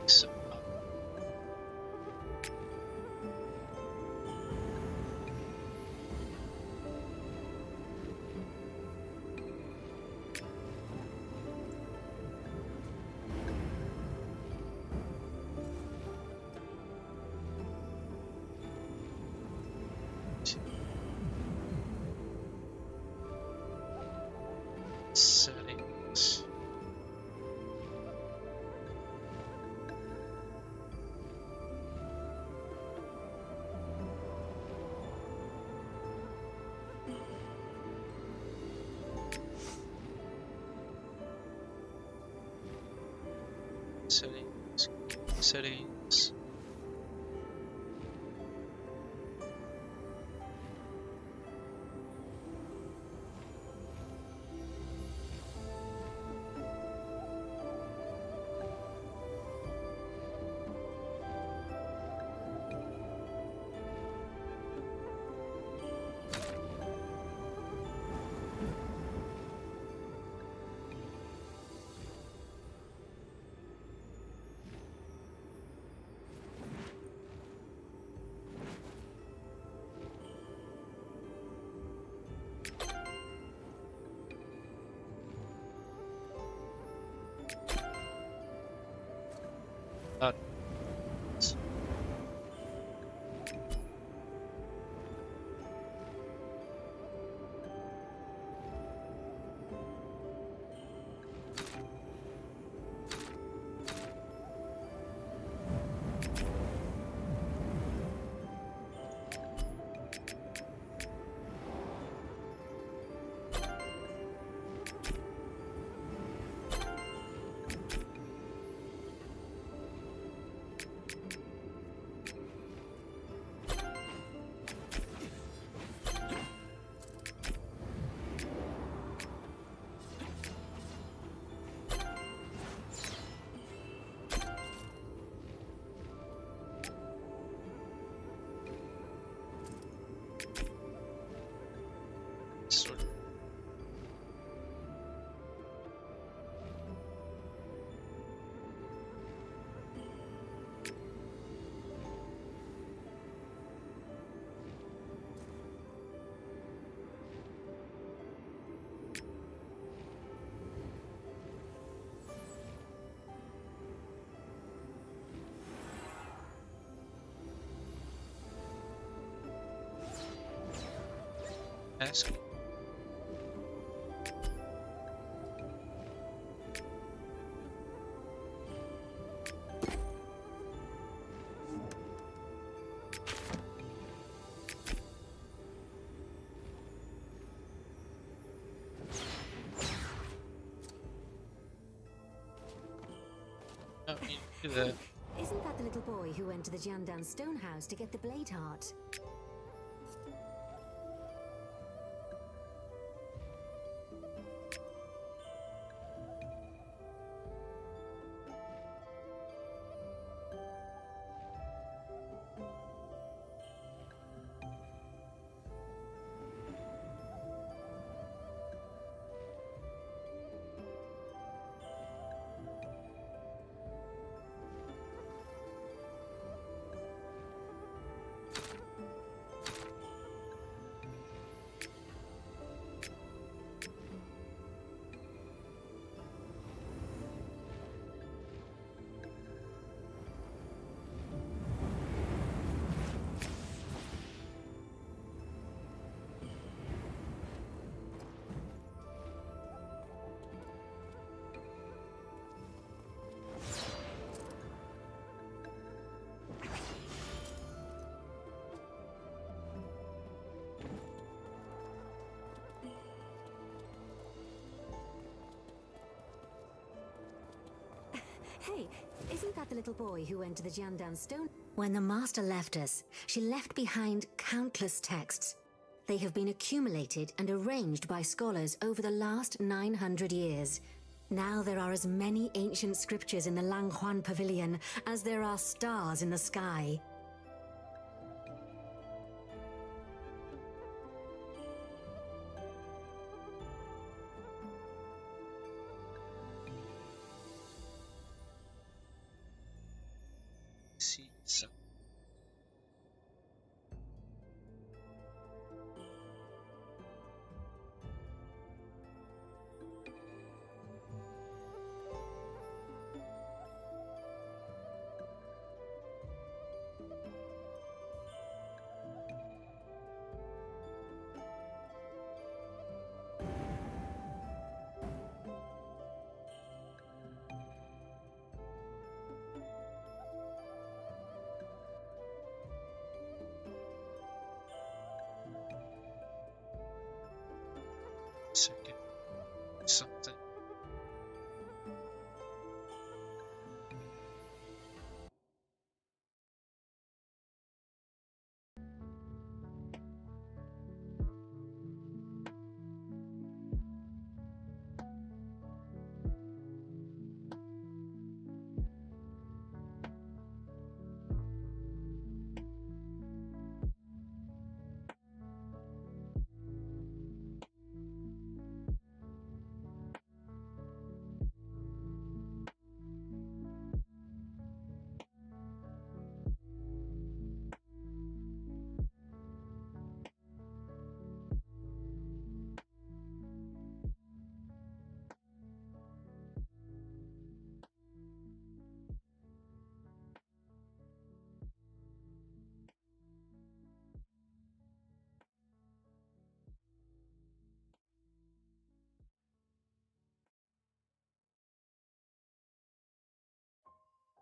So, settings. Settings. Settings. sort of. Ask. Oh, you do that. Isn't that the little boy who went to the Jiandan stone house to get the blade heart? Hey, isn't that the little boy who went to the Jiandan stone? When the master left us, she left behind countless texts. They have been accumulated and arranged by scholars over the last 900 years. Now there are as many ancient scriptures in the Langhuan Pavilion as there are stars in the sky. See some. Second. Something.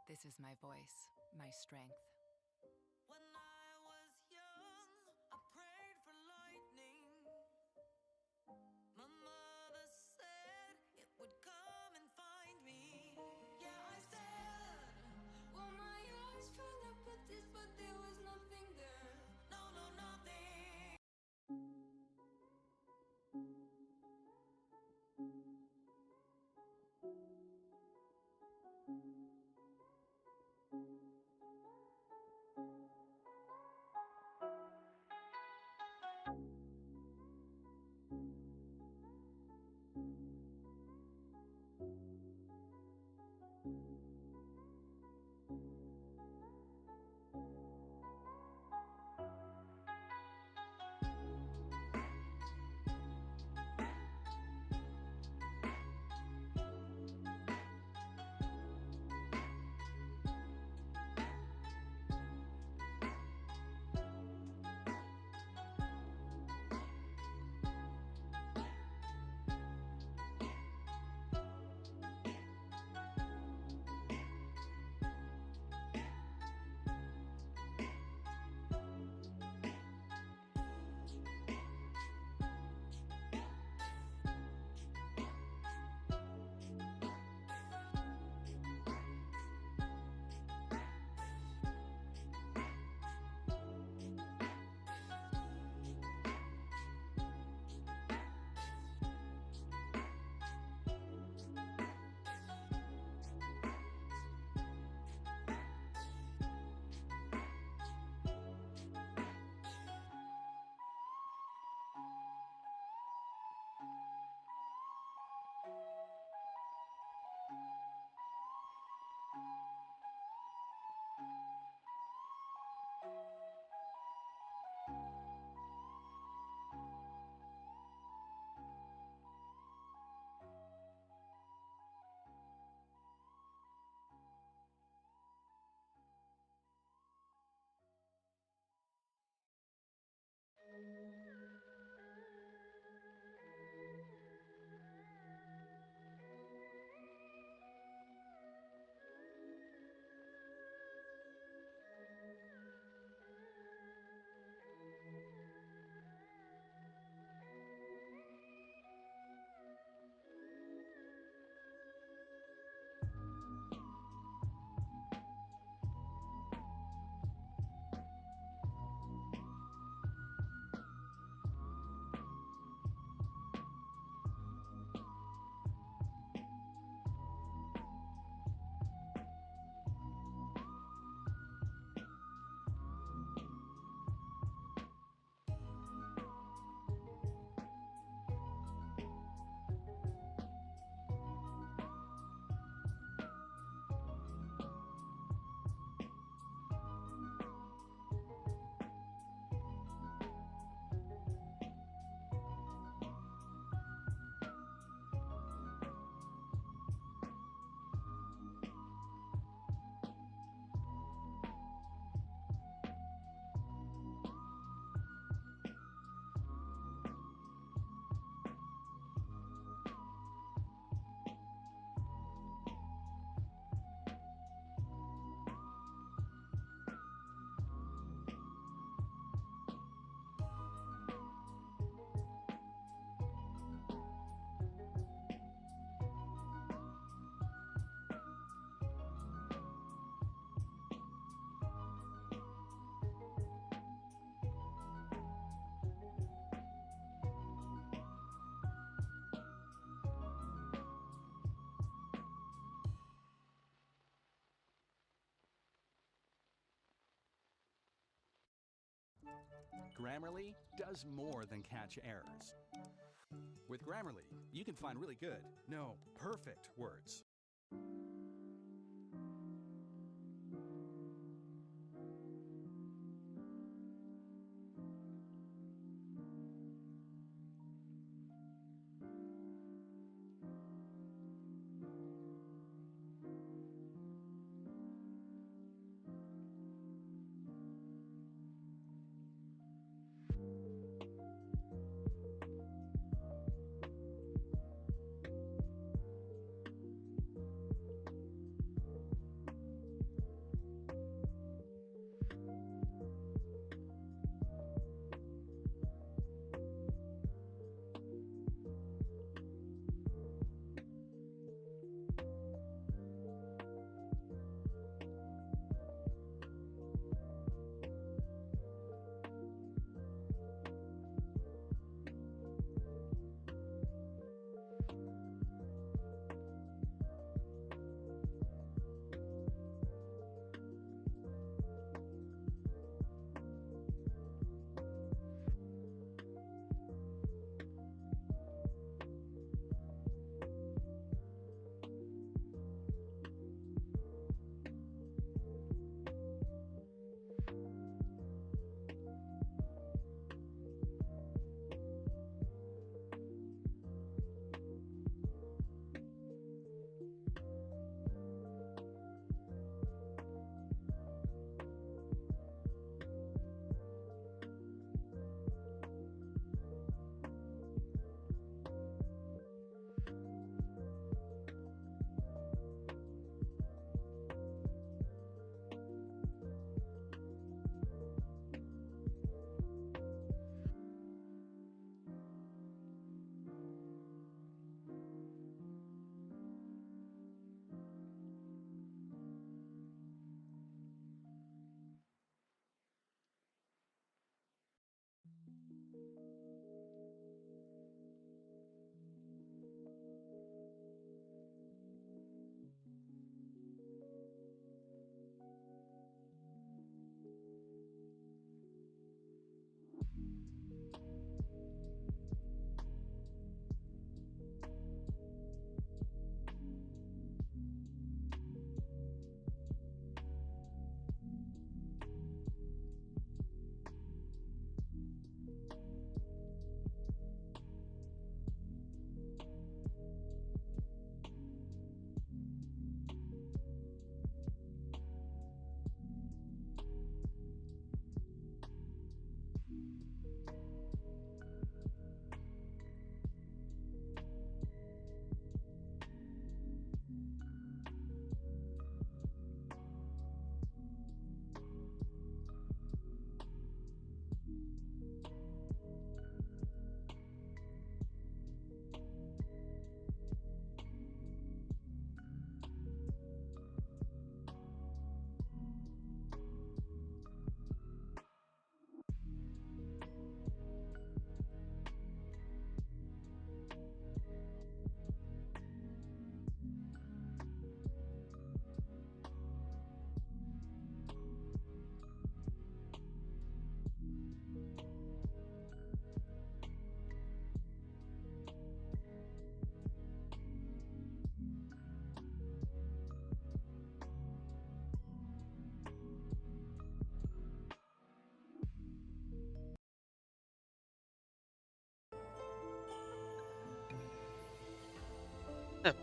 This is my voice, my strength. When I was young, I prayed for lightning. My mother said it would come and find me. Yeah, I said, well, my eyes fell up at this, but there was nothing there. No, no, nothing. Grammarly does more than catch errors. With Grammarly, you can find really good, no, perfect words.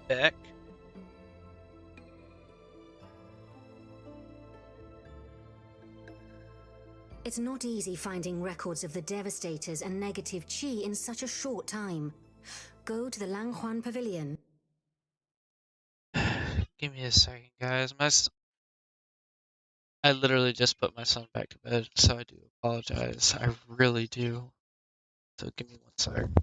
Beck. It's not easy finding records of the Devastators and negative Qi in such a short time. Go to the Langhuan Pavilion. Give me a second, guys. I literally just put my son back to bed, so I do apologize. I really do. So give me one second.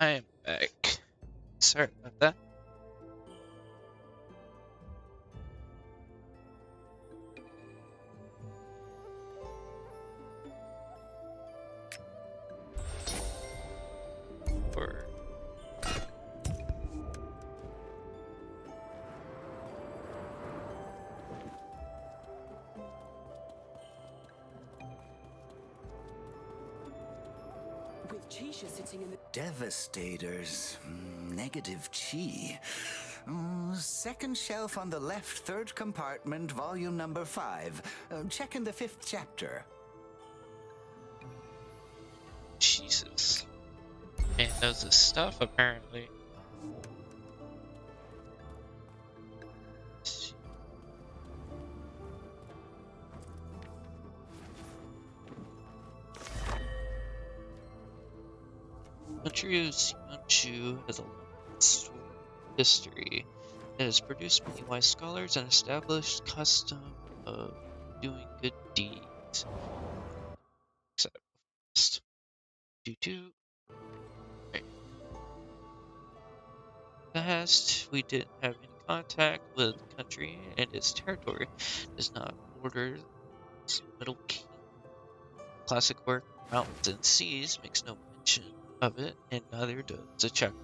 I am back. Sorry about that. For With Chisha sitting in the Devastators. Negative chi. Second shelf on the left, third compartment, volume number 5. Check in the 5th chapter. Jesus. Man knows his stuff, apparently. Country's Yuanshu has a long history. It has produced many wise scholars and established custom of doing good deeds. Except due to past, we didn't have any contact with the country, and its territory does not border its Middle Kingdom. Classic work, Mountains and Seas, makes no mention of it, and neither does the chapter.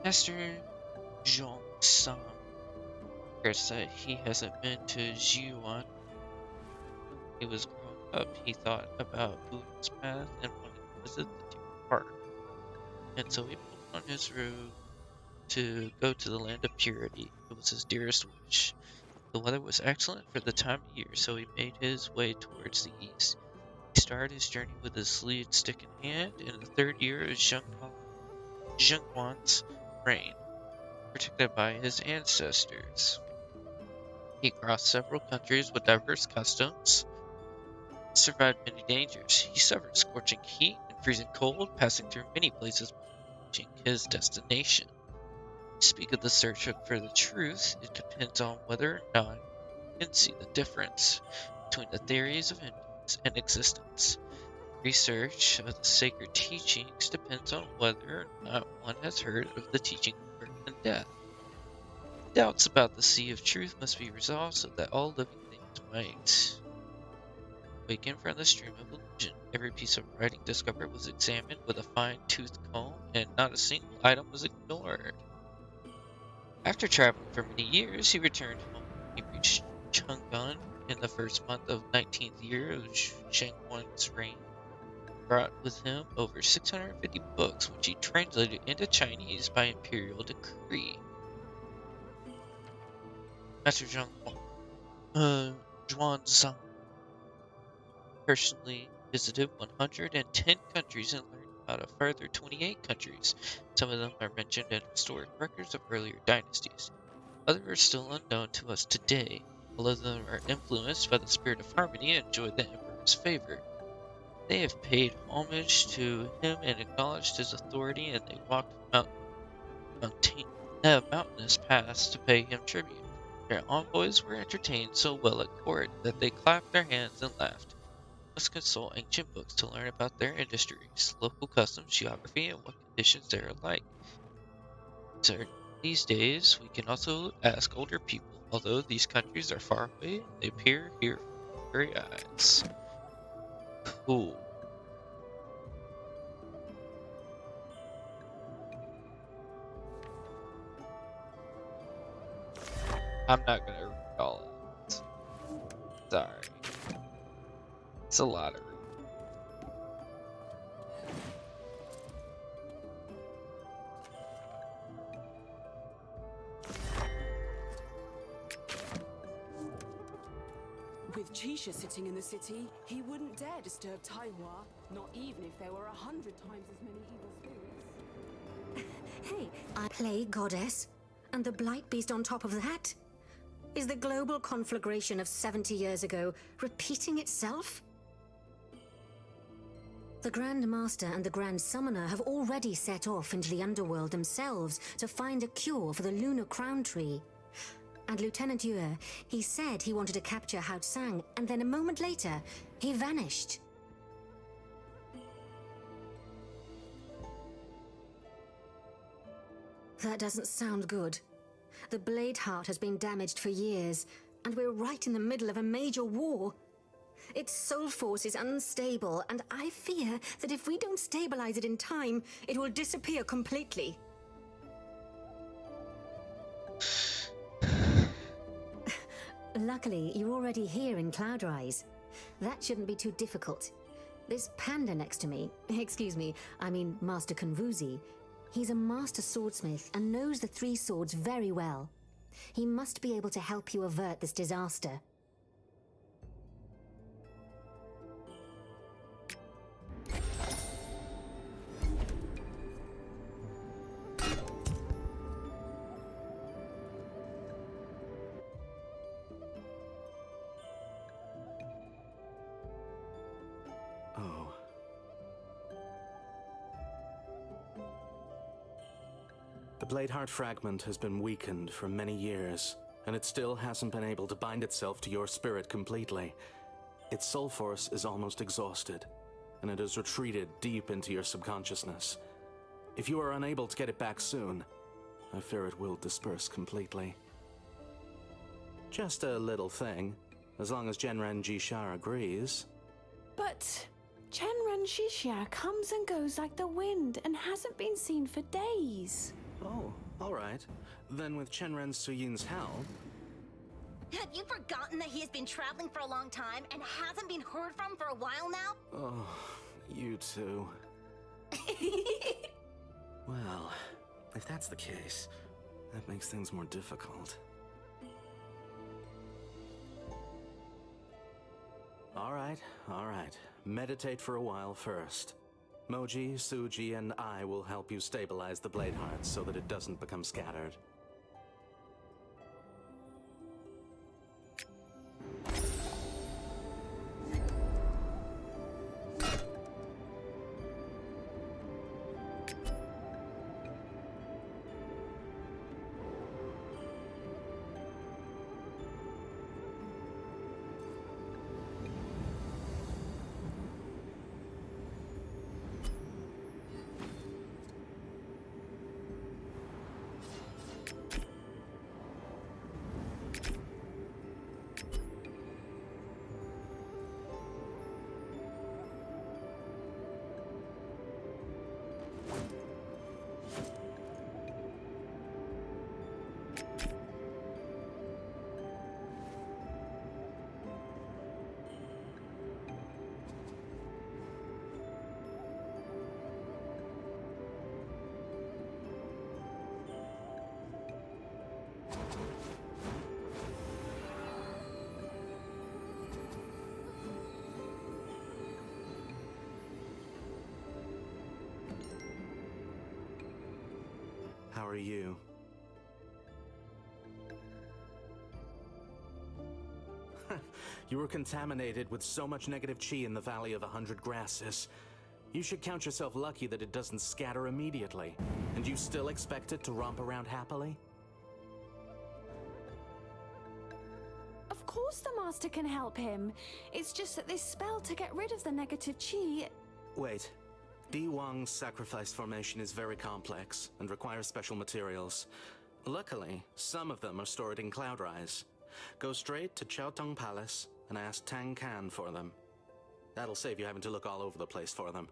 Master Zhong San regrets that he hasn't been to Jiuan. He was growing up, he thought about Buddha's path and wanted to visit the deer park. And so he put on his road to go to the land of purity. It was his dearest wish. The weather was excellent for the time of year, so he made his way towards the east. He started his journey with his lead stick in hand in the 3rd year of Zhenghuan's reign, protected by his ancestors. He crossed several countries with diverse customs, survived many dangers. He suffered scorching heat and freezing cold, passing through many places before reaching his destination. Speak of the search for the truth, it depends on whether or not you can see the difference between the theories of influence and existence. Research of the sacred teachings depends on whether or not one has heard of the teaching of birth and death. Doubts about the sea of truth must be resolved so that all living things might awaken from the stream of illusion. Every piece of writing discovered was examined with a fine-toothed comb, and not a single item was ignored. After traveling for many years, he returned home. He reached Chang'an in the first month of 19th year of Zhenghuan's reign. He brought with him over 650 books, which he translated into Chinese by imperial decree. Master Zhuangzang personally visited 110 countries and learned about a further 28 countries. Some of them are mentioned in historic records of earlier dynasties. Others are still unknown to us today. All of them are influenced by the spirit of harmony and enjoy the emperor's favor. They have paid homage to him and acknowledged his authority, and they walked mountainous paths to pay him tribute. Their envoys were entertained so well at court that they clapped their hands and laughed. Let's consult ancient books to learn about their industries, local customs, geography, and what conditions they are like. These days, we can also ask older people. Although these countries are far away, they appear here from our very eyes. Cool. I'm not gonna read all of it. Sorry. It's a lot of reading. With Chisha sitting in the city, he wouldn't dare disturb Taiwan, not even if there were 100 times as many evil spirits. Hey, I play goddess, and the blight beast on top of that? Is the global conflagration of 70 years ago repeating itself? The Grand Master and the Grand Summoner have already set off into the underworld themselves to find a cure for the lunar crown tree. And Lieutenant Yue, he said he wanted to capture Hao Tsang, and then a moment later, he vanished. That doesn't sound good. The Blade Heart has been damaged for years, and we're right in the middle of a major war. Its soul force is unstable, and I fear that if we don't stabilize it in time, it will disappear completely. Luckily, you're already here in Cloudrise. That shouldn't be too difficult. This panda next to me, excuse me, I mean Master Konvuzi, he's a master swordsmith and knows the three swords very well. He must be able to help you avert this disaster. Oh. The Bladeheart fragment has been weakened for many years, and it still hasn't been able to bind itself to your spirit completely. Its soul force is almost exhausted, and it has retreated deep into your subconsciousness. If you are unable to get it back soon, I fear it will disperse completely. Just a little thing, as long as Genren Jishar agrees. But Chenren Shishia comes and goes like the wind and hasn't been seen for days. Oh, alright. Then with Chenren Suyin's help... Have you forgotten that he has been traveling for a long time and hasn't been heard from for a while now? Oh, you two. Well, if that's the case, that makes things more difficult. Alright. Meditate for a while first. Moji, Suji, and I will help you stabilize the Bladeheart so that it doesn't become scattered. How are you? You were contaminated with so much negative chi in the Valley of 100 Grasses. You should count yourself lucky that it doesn't scatter immediately. And you still expect it to romp around happily? Of course the Master can help him. It's just that this spell to get rid of the negative chi... Wait. Di Wang's sacrifice formation is very complex and requires special materials. Luckily, some of them are stored in Cloudrise. Go straight to Chaotong Palace and ask Tang Kan for them. That'll save you having to look all over the place for them.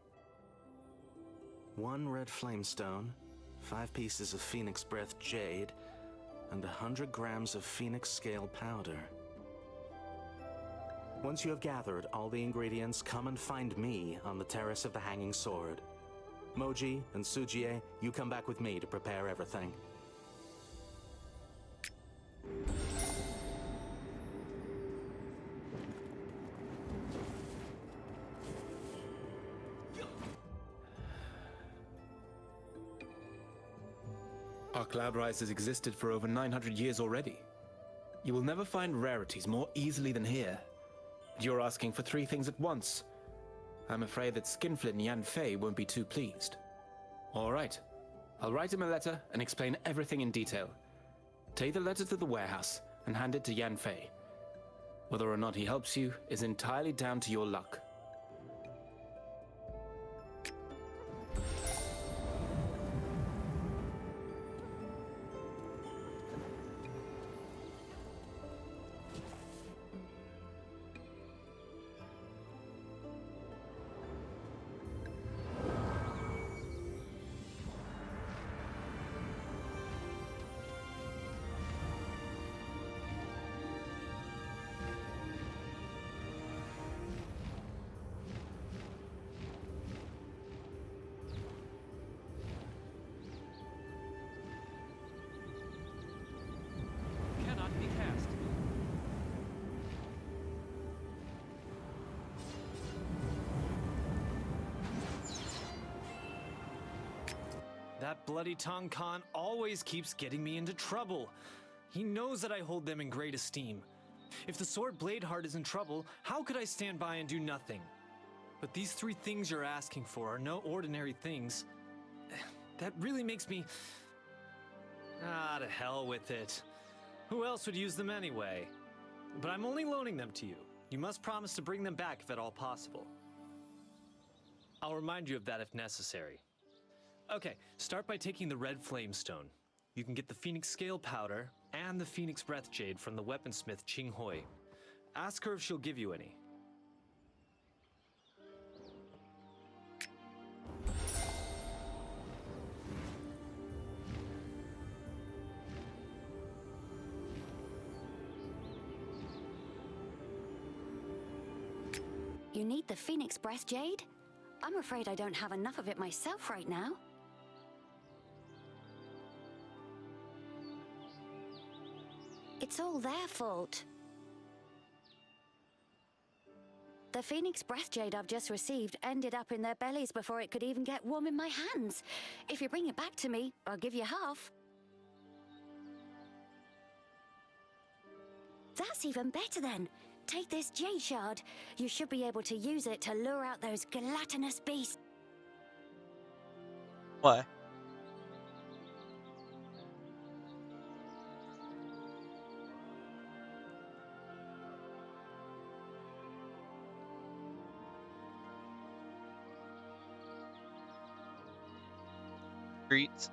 1 red flamestone, 5 pieces of Phoenix Breath Jade, and 100 grams of Phoenix Scale Powder. Once you have gathered all the ingredients, come and find me on the Terrace of the Hanging Sword. Moji and Sujie, you come back with me to prepare everything. Our Cloudrise has existed for over 900 years already. You will never find rarities more easily than here. You're asking for 3 things at once. I'm afraid that Skinflint Yan Fei won't be too pleased. All right. I'll write him a letter and explain everything in detail. Take the letter to the warehouse and hand it to Yan Fei. Whether or not he helps you is entirely down to your luck. That bloody Tong Khan always keeps getting me into trouble. He knows that I hold them in great esteem. If the Sword Bladeheart is in trouble, how could I stand by and do nothing? But these 3 things you're asking for are no ordinary things. That really makes me... Ah, to hell with it. Who else would use them anyway? But I'm only loaning them to you. You must promise to bring them back if at all possible. I'll remind you of that if necessary. Okay, start by taking the red flamestone. You can get the Phoenix Scale Powder and the Phoenix Breath Jade from the weaponsmith Ching Hui. Ask her if she'll give you any. You need the Phoenix Breath Jade? I'm afraid I don't have enough of it myself right now. It's all their fault. The Phoenix Breath Jade I've just received ended up in their bellies before it could even get warm in my hands. If you bring it back to me, I'll give you half. That's even better then. Take this Jade Shard. You should be able to use it to lure out those gelatinous beasts. Why? Streets.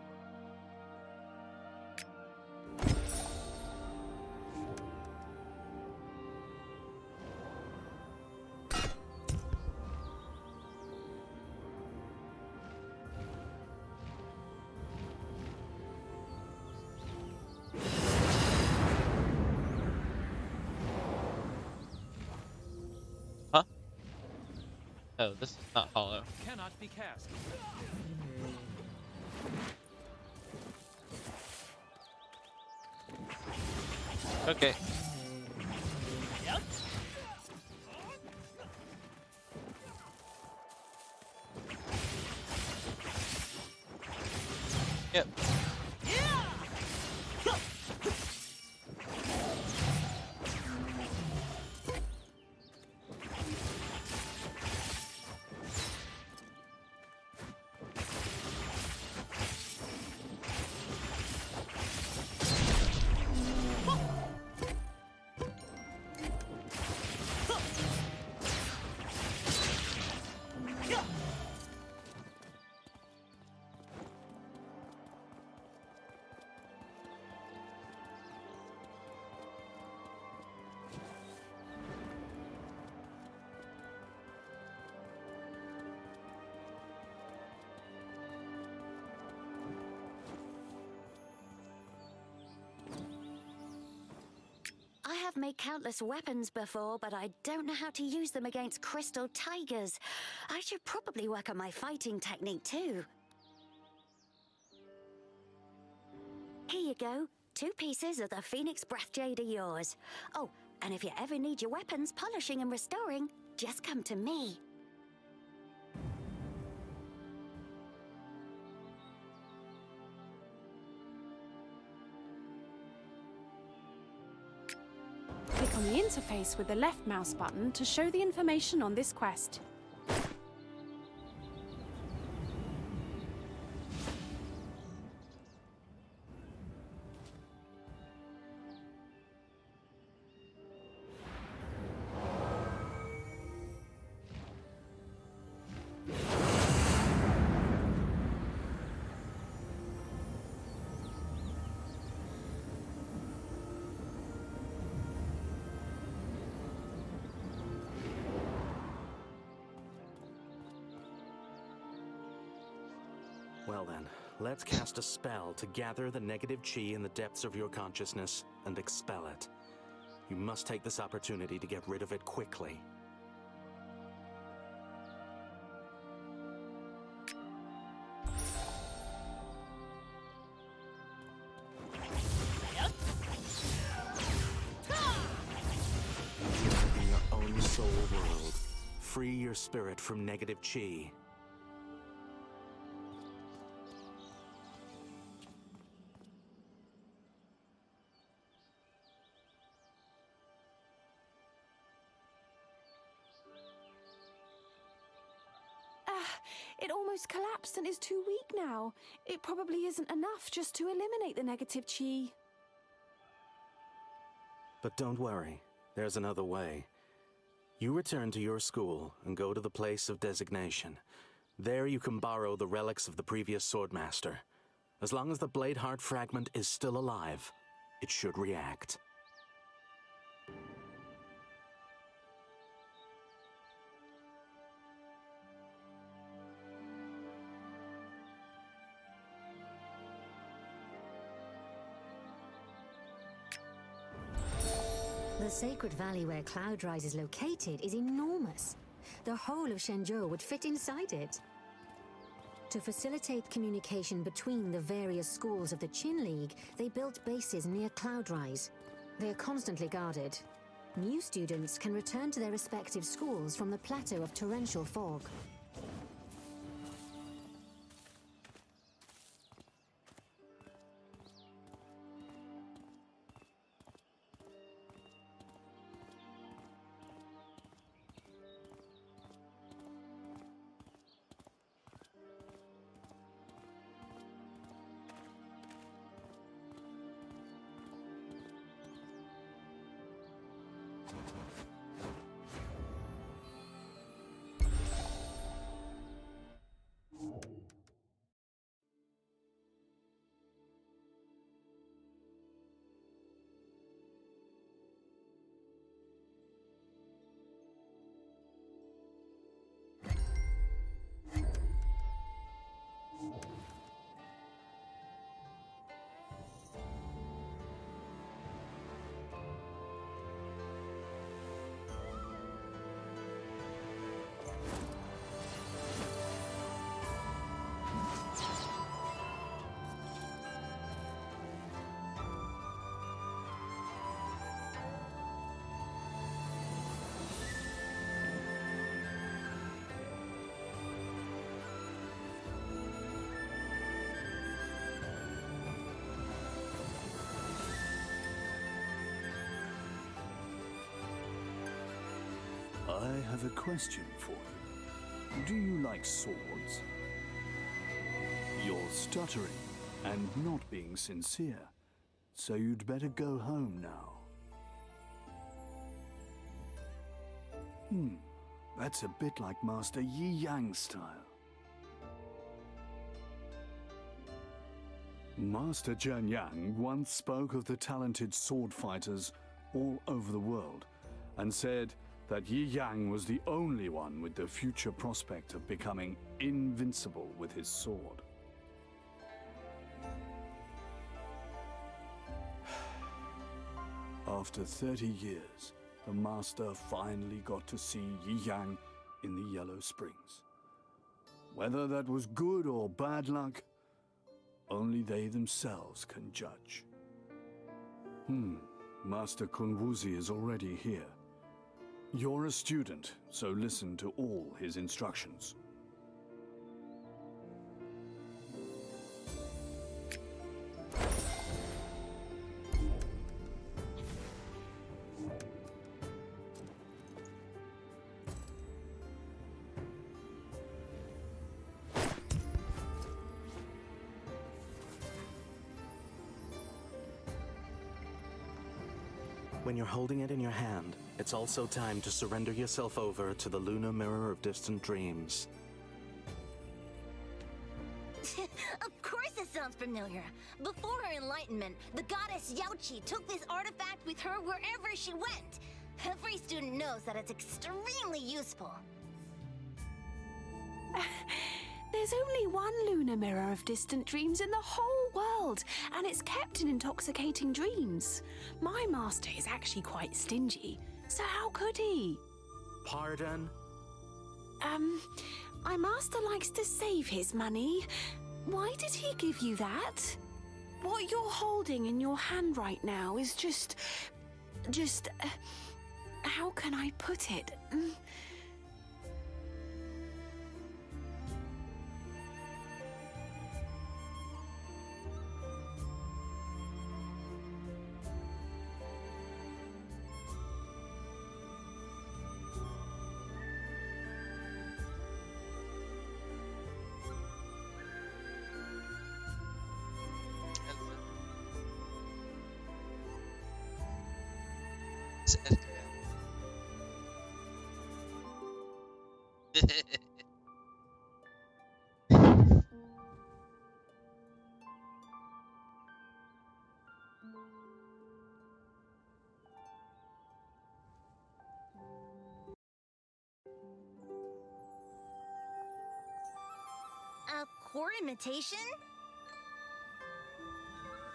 Huh? Oh, this is not hollow. Cannot be cast. Okay. Yep. Yep. I have made countless weapons before, but I don't know how to use them against crystal tigers. I should probably work on my fighting technique too. Here you go. 2 pieces of the Phoenix Breath Jade are yours. Oh, and if you ever need your weapons polishing and restoring, just come to me. Click on the interface with the left mouse button to show the information on this quest. Well then, let's cast a spell to gather the negative chi in the depths of your consciousness and expel it. You must take this opportunity to get rid of it quickly. You live in your own soul world. Free your spirit from negative chi. It almost collapsed and is too weak now. It probably isn't enough just to eliminate the negative chi. But don't worry, there's another way. You return to your school and go to the place of designation. There you can borrow the relics of the previous Swordmaster. As long as the Blade Heart fragment is still alive, it should react. The sacred valley where Cloudrise is located is enormous. The whole of Shenzhou would fit inside it. To facilitate communication between the various schools of the Qin League, they built bases near Cloudrise. They are constantly guarded. New students can return to their respective schools from the plateau of torrential fog. I have a question for you. Do you like swords? You're stuttering and not being sincere, so you'd better go home now. That's a bit like Master Yi Yang's style. Master Zhen Yang once spoke of the talented sword fighters all over the world and said that Yi Yang was the only one with the future prospect of becoming invincible with his sword. After 30 years, the Master finally got to see Yi Yang in the Yellow Springs. Whether that was good or bad luck, only they themselves can judge. Master Kunwuzi is already here. You're a student, so listen to all his instructions. When you're holding it in your hand, it's also time to surrender yourself over to the lunar mirror of distant dreams. Of course it sounds familiar. Before her enlightenment, the goddess Yaoqi took this artifact with her wherever she went. Every student knows that it's extremely useful. There's only one lunar mirror of distant dreams in the whole world, and it's kept in intoxicating dreams. My master is actually quite stingy, so how could he? Pardon? My master likes to save his money. Why did he give you that? What you're holding in your hand right now is just... how can I put it? said A core imitation?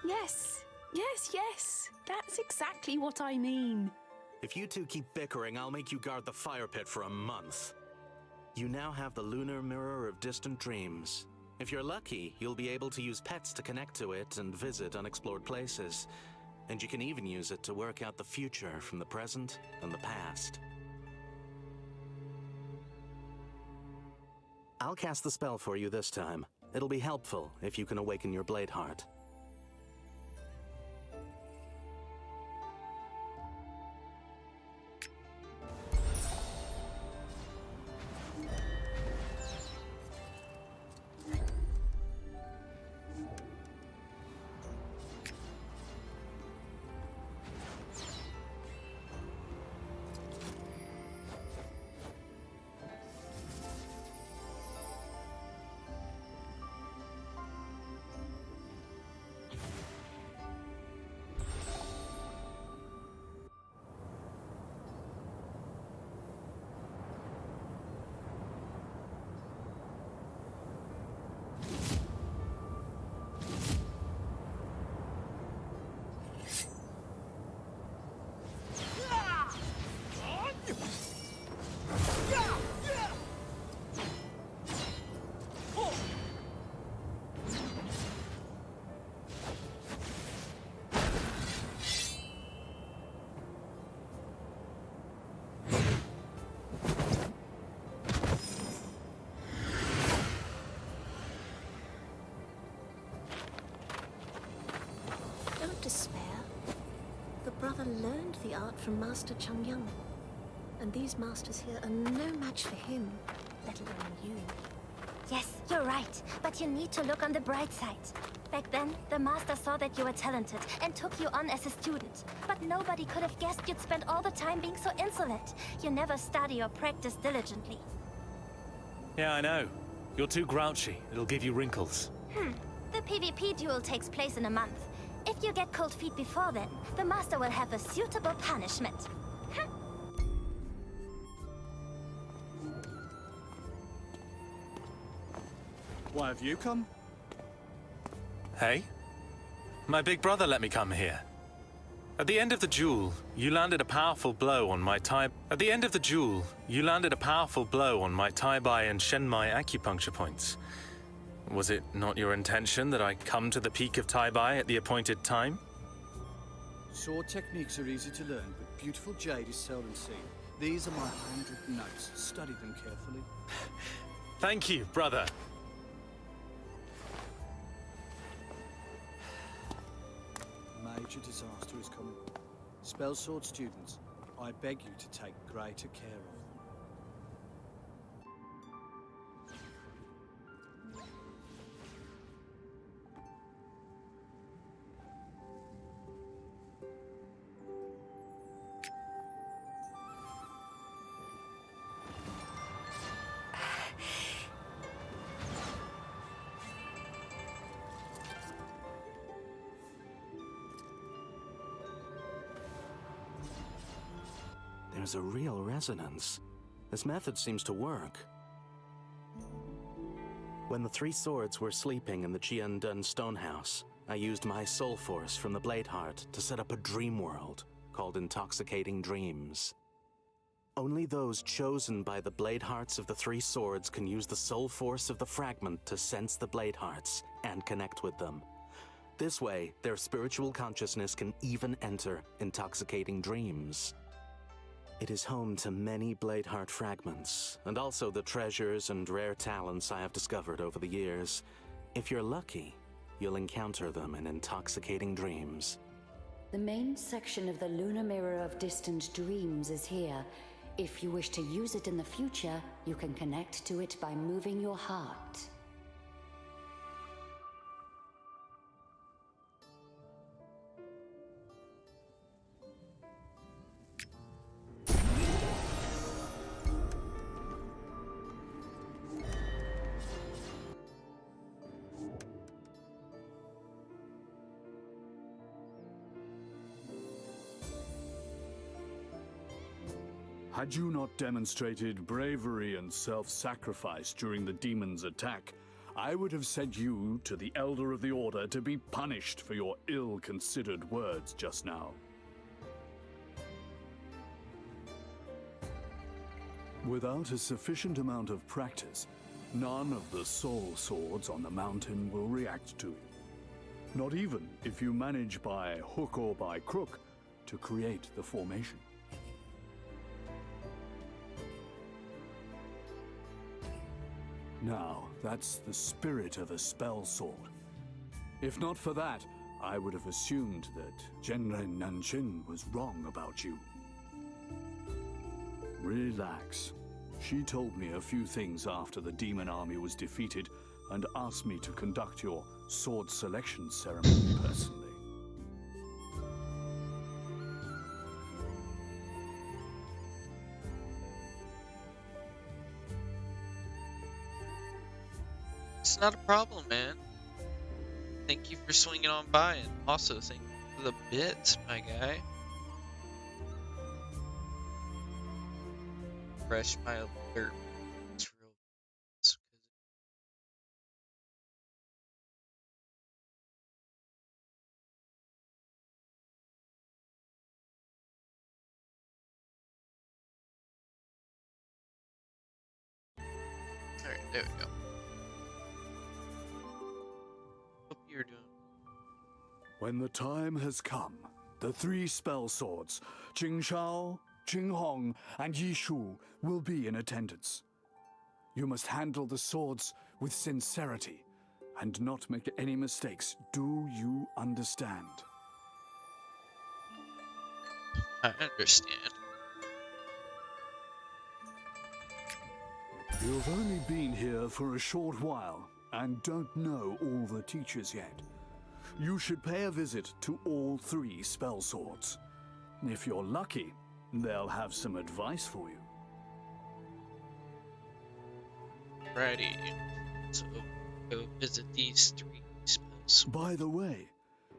Yes, yes, yes. That's exactly what I mean. If you two keep bickering, I'll make you guard the fire pit for a month. You now have the lunar mirror of distant dreams. If you're lucky, you'll be able to use pets to connect to it and visit unexplored places. And you can even use it to work out the future from the present and the past. I'll cast the spell for you this time. It'll be helpful if you can awaken your blade heart. Don't despair. The brother learned the art from Master Chung-Young. And these masters here are no match for him, let alone you. Yes, you're right, but you need to look on the bright side. Back then, the master saw that you were talented and took you on as a student. But nobody could have guessed you'd spend all the time being so insolent. You never study or practice diligently. Yeah, I know. You're too grouchy. It'll give you wrinkles. The PvP duel takes place in a month. If you get cold feet before then, the master will have a suitable punishment. Why have you come? Hey? My big brother let me come here. At the end of the duel, you landed a powerful blow on my Tai... At the end of the duel, you landed a powerful blow on my Tai Bai and Shen Mai acupuncture points. Was it not your intention that I come to the peak of Tai Bai at the appointed time? Sword techniques are easy to learn, but beautiful jade is seldom seen. These are my handwritten notes. Study them carefully. Thank you, brother. Major disaster is coming. Spell sword students, I beg you to take greater care of them. There's a real resonance. This method seems to work. When the three swords were sleeping in the Jian Dun Stonehouse, I used my soul force from the Blade Heart to set up a dream world called Intoxicating Dreams. Only those chosen by the Blade Hearts of the three swords can use the soul force of the fragment to sense the Blade Hearts and connect with them. This way, their spiritual consciousness can even enter Intoxicating Dreams. It is home to many Blade Heart fragments, and also the treasures and rare talents I have discovered over the years. If you're lucky, you'll encounter them in Intoxicating Dreams. The main section of the Lunar Mirror of Distant Dreams is here. If you wish to use it in the future, you can connect to it by moving your heart. Had you not demonstrated bravery and self-sacrifice during the demon's attack, I would have sent you to the Elder of the Order to be punished for your ill-considered words just now. Without a sufficient amount of practice, none of the soul swords on the mountain will react to you. Not even if you manage by hook or by crook to create the formation. Now, that's the spirit of a spell sword. If not for that, I would have assumed that Genren Nanshin was wrong about you. Relax. She told me a few things after the demon army was defeated and asked me to conduct your sword selection ceremony personally. It's not a problem, man. Thank you for swinging on by, and also thank you for the bits, my guy. Refresh my alert. It's real. Alright, there we go. Hope you're doing. When the time has come, the three spell swords, Jing Shao, Jing Hong, and Yi Shu, will be in attendance. You must handle the swords with sincerity and not make any mistakes. Do you understand? I understand. You've only been here for a short while and don't know all the teachers yet. You should pay a visit to all three spell swords. If you're lucky, they'll have some advice for you. Righty. So, go visit these three spells. By the way,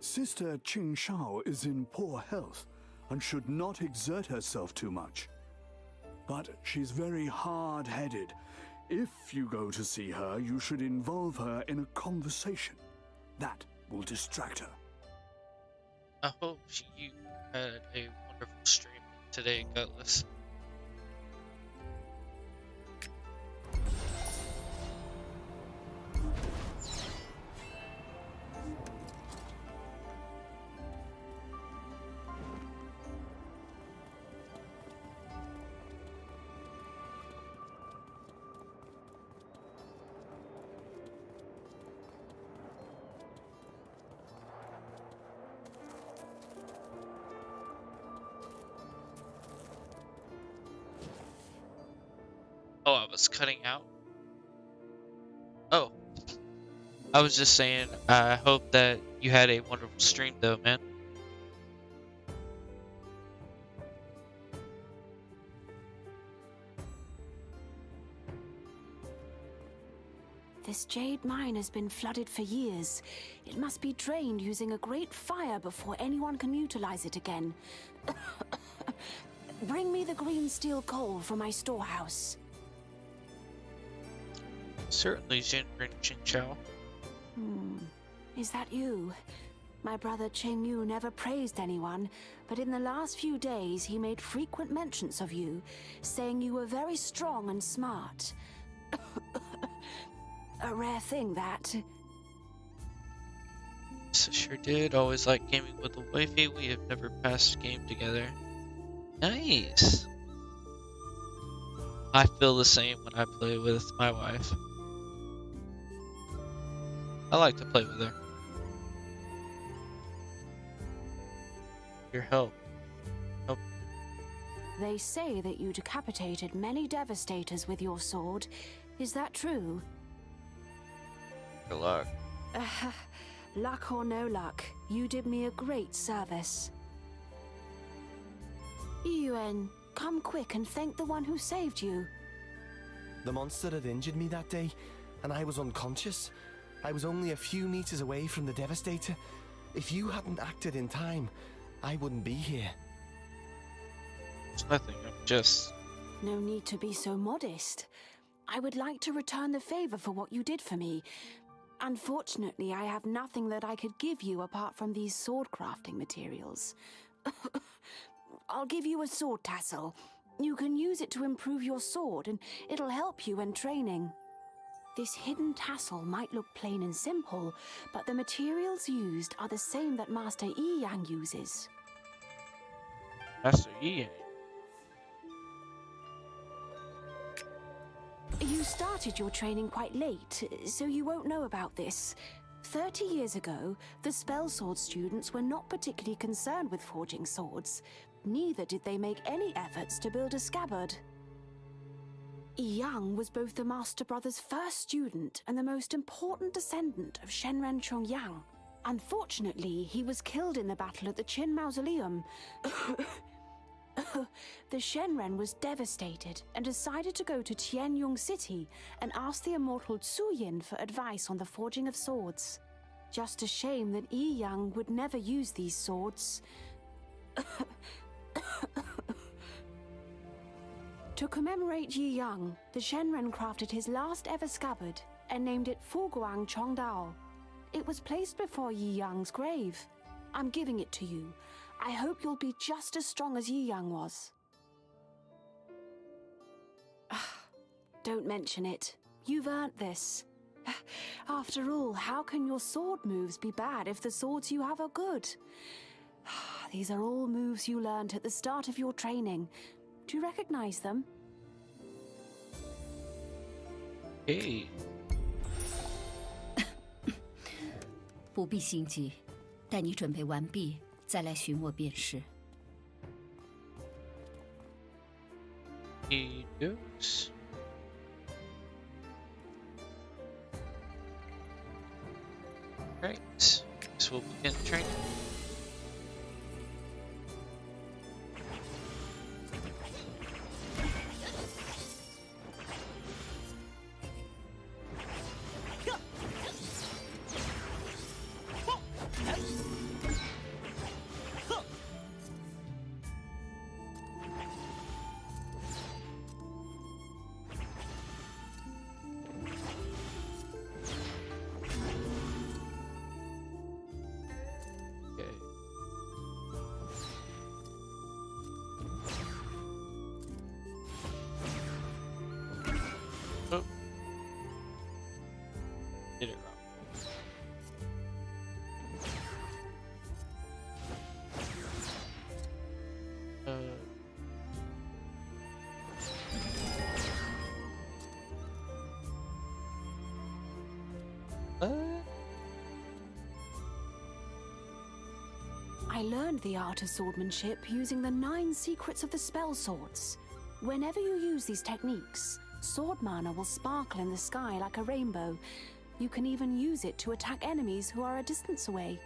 Sister Qing Shao is in poor health and should not exert herself too much. But she's very hard-headed. If you go to see her, you should involve her in a conversation. That will distract her. I hope you had a wonderful stream today, Gutless. Oh, I was cutting out? Oh. I was just saying, I hope that you had a wonderful stream though, man. This jade mine has been flooded for years. It must be drained using a great fire before anyone can utilize it again. Bring me the green steel coal from my storehouse. Certainly, Jinrin Qingchao. Is that you? My brother Cheng Yu never praised anyone, but in the last few days he made frequent mentions of you, saying you were very strong and smart. A rare thing, that. So sure did. Always like gaming with the wifey. We have never passed a game together. Nice. I feel the same when I play with my wife. I like to play with her. Your help. They say that you decapitated many devastators with your sword. Is that true? Good luck. Luck or no luck, you did me a great service. Yuen, come quick and thank the one who saved you. The monster had injured me that day, and I was unconscious. I was only a few meters away from the Devastator. If you hadn't acted in time, I wouldn't be here. It's nothing. I'm just No need to be so modest. I would like to return the favor for what you did for me. Unfortunately, I have nothing that I could give you apart from these sword crafting materials. I'll give you a sword tassel. You can use it to improve your sword, and it'll help you when training. This hidden tassel might look plain and simple, but the materials used are the same that Master Yi Yang uses. Master Yi. You started your training quite late, so you won't know about this. 30 years ago, the spell sword students were not particularly concerned with forging swords. Neither did they make any efforts to build a scabbard. Yi Yang was both the Master Brother's first student and the most important descendant of Shenren Chongyang. Unfortunately, he was killed in the battle at the Qin Mausoleum. The Shenren was devastated and decided to go to Tianyong City and ask the immortal Tsuyin for advice on the forging of swords. Just a shame that Yi Yang would never use these swords. To commemorate Yi Yang, the Shenren crafted his last ever scabbard and named it Fuguang Chongdao. It was placed before Yi Yang's grave. I'm giving it to you. I hope you'll be just as strong as Yi Yang was. Don't mention it. You've earned this. After all, how can your sword moves be bad if the swords you have are good? These are all moves you learned at the start of your training. Do you recognize them? Hey. 不必心急，待你准备完毕，再来寻我便是。He knows. Right. So we'll begin training. Oh. Did it wrong. I learned the art of swordsmanship using the 9 secrets of the spell swords. Whenever you use these techniques, sword mana will sparkle in the sky like a rainbow. You can even use it to attack enemies who are a distance away.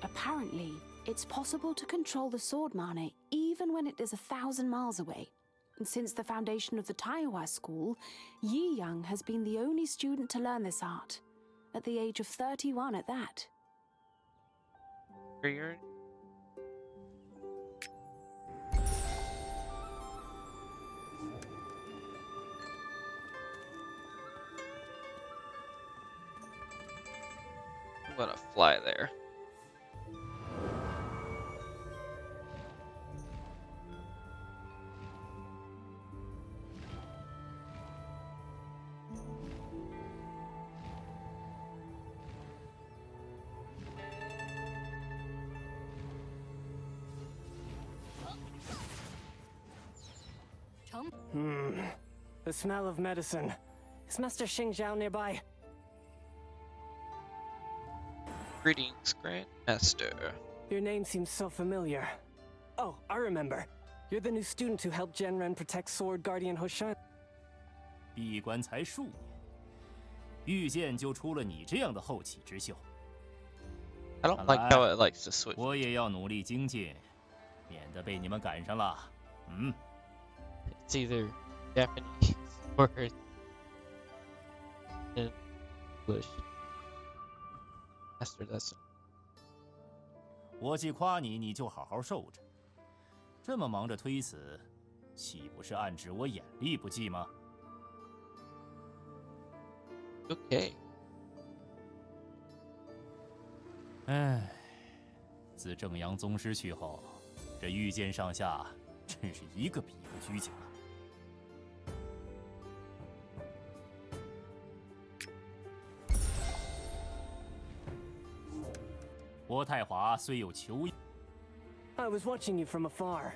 Apparently, it's possible to control the sword mana even when it is 1,000 miles away. And since the foundation of the Taiwa school, Yi Yang has been the only student to learn this art, at the age of 31 at that. Weird. I'm gonna fly there. The smell of medicine. Is Master Xingzhao nearby? Greetings, Grandmaster. Your name seems so familiar. Oh, I remember. You're the new student who helped Genren protect Sword Guardian Hoshan. 闭关才数年，御剑就出了你这样的后起之秀。 I don't like how it likes to switch. 我也要努力精进，免得被你们赶上了。It's either Japanese or English. Master lesson. 我既夸你，你就好好受着。这么忙着推辞，岂不是暗指我眼力不济吗？ Okay. 唉，自正阳宗师去后，这御剑上下真是一个比一个拘谨啊。郭泰华虽有求。 I was watching you from afar.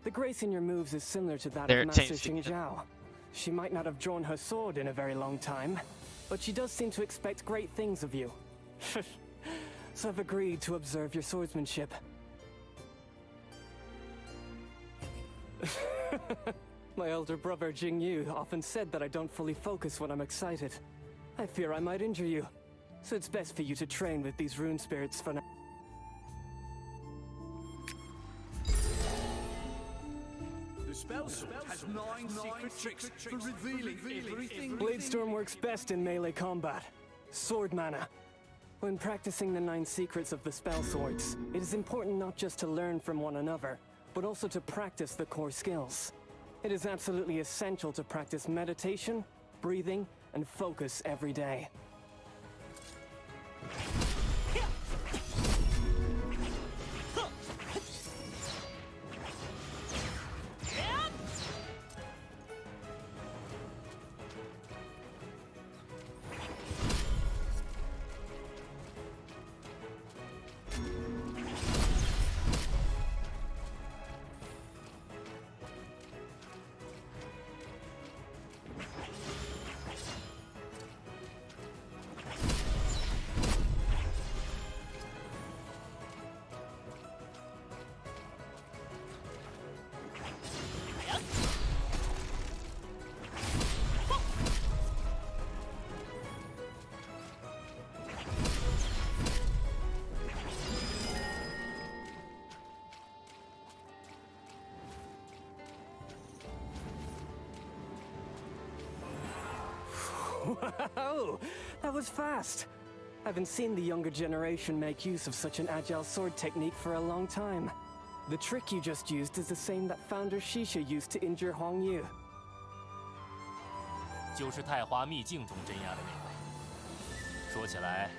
The grace in your moves is similar to that There of it Master changed again. Xingzhao. She might not have drawn her sword in a very long time, but she does seem to expect great things of you. So I've agreed to observe your swordsmanship. My elder brother Jingyu often said that I don't fully focus when I'm excited. I fear I might injure you, so it's best for you to train with these rune spirits for now. The spell sword has 9 secret tricks for revealing everything. Bladestorm works best in melee combat. Sword mana. When practicing the 9 secrets of the spell swords, it is important not just to learn from one another, but also to practice the core skills. It is absolutely essential to practice meditation, breathing, and focus every day. Wow! That was fast! I haven't seen the younger generation make use of such an agile sword technique for a long time. The trick you just used is the same that founder Shisha used to injure Hong Yu. 就是太华秘境中镇压的那位。说起来，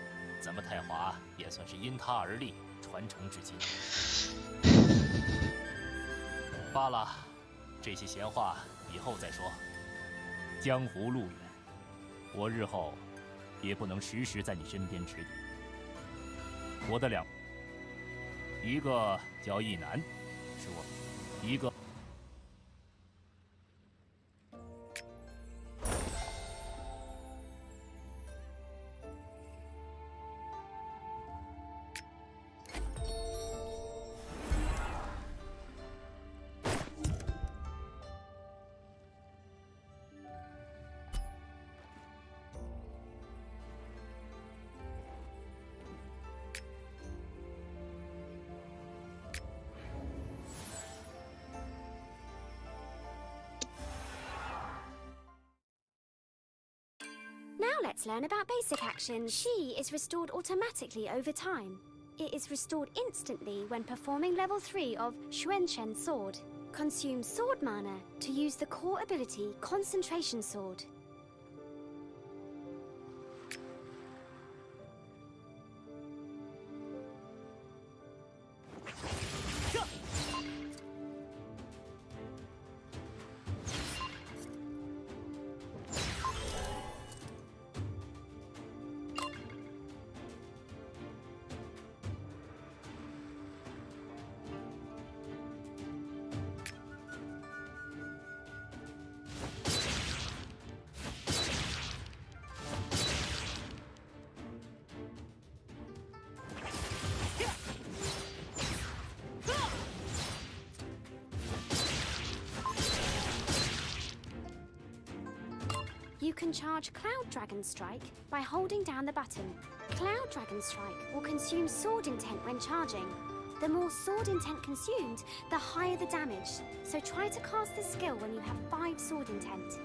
咱们太华也算是因他而立，传承至今。罢了，这些闲话以后再说。江湖路远，我日后也不能时时在你身边指点。我的两，一个叫一男，是我；一个。 Now let's learn about basic actions. She is restored automatically over time. It is restored instantly when performing level 3 of Xuanchen Sword. Consume sword mana to use the core ability Concentration Sword. You can charge Cloud Dragon Strike by holding down the button. Cloud Dragon Strike will consume sword intent when charging. The more sword intent consumed, the higher the damage. So try to cast this skill when you have 5 sword intent.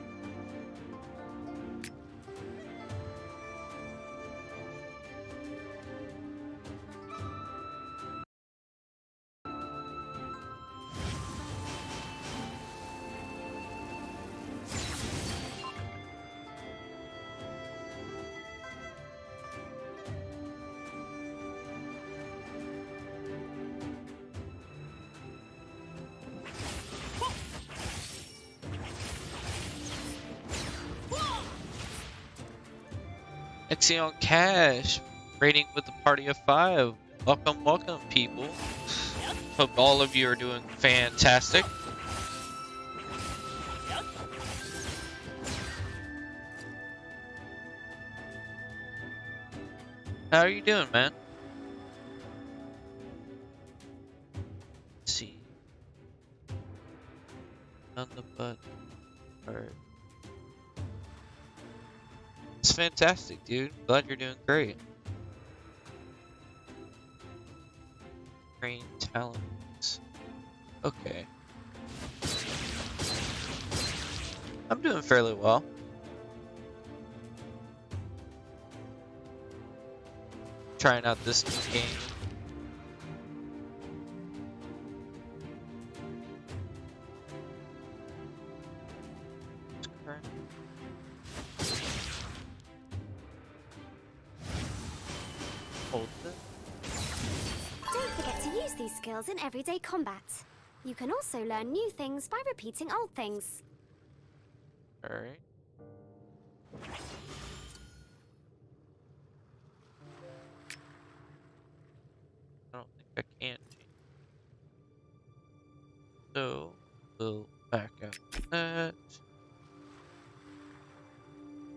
Exion Cash, raiding with the party of 5. Welcome, welcome, people. Hope all of you are doing fantastic. How are you doing, man? Let's see. On the button. Alright. It's fantastic, dude. Glad you're doing great. Train talents. Okay. I'm doing fairly well. Trying out this new game. Hold it. Don't forget to use these skills in everyday combat. You can also learn new things by repeating old things. Alright. I don't think I can change. So, we'll back out that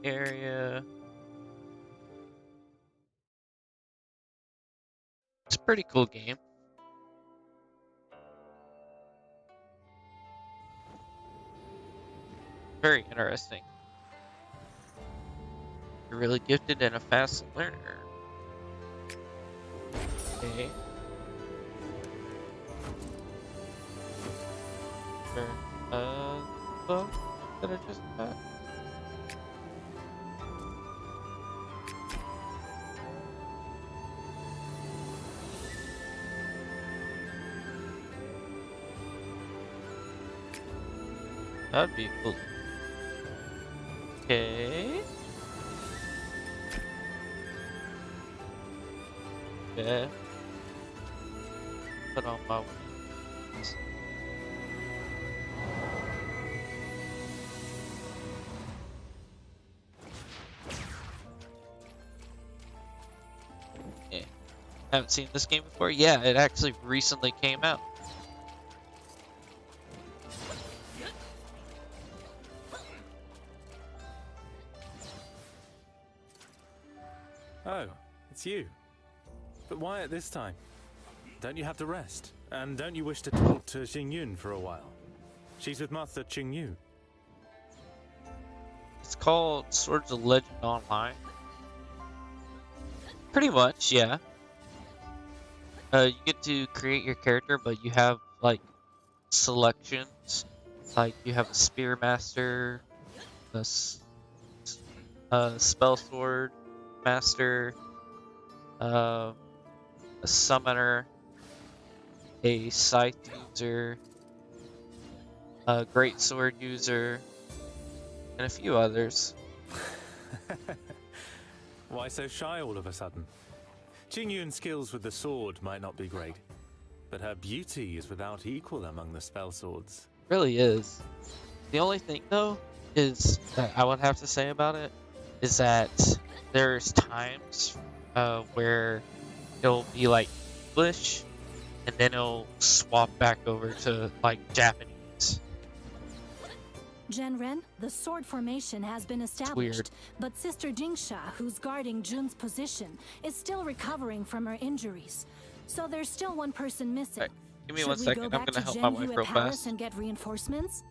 area. It's a pretty cool game. Very interesting. You're really gifted and a fast learner. Okay. Sure. Book that I just got. That'd be cool. Okay. Yeah. Put on my wings. Yeah. Haven't seen this game before? Yeah, it actually recently came out. Oh, it's you. But why at this time? Don't you have to rest? And don't you wish to talk to Xingyun for a while? She's with Master Qingyu. It's called Swords of Legend Online. Pretty much, yeah. You get to create your character, but you have, like, selections. Like, you have a Spear Master, a Spell Sword Master, a Summoner, a Scythe User, a Great Sword User, and a few others. Why so shy all of a sudden? Qingyun's skills with the sword might not be great, but her beauty is without equal among the spell swords. Really is. The only thing, though, is that I would have to say about it is that there's times where it'll be like English, and then it'll swap back over to like Japanese. Genren, the sword formation has been established, but Sister Jingsha, who's guarding Jun's position, is still recovering from her injuries. So there's still one person missing. Right. Give me Should 1 we second. go I'm back gonna to help my Zhenyu wife at real Palace fast. and get reinforcements?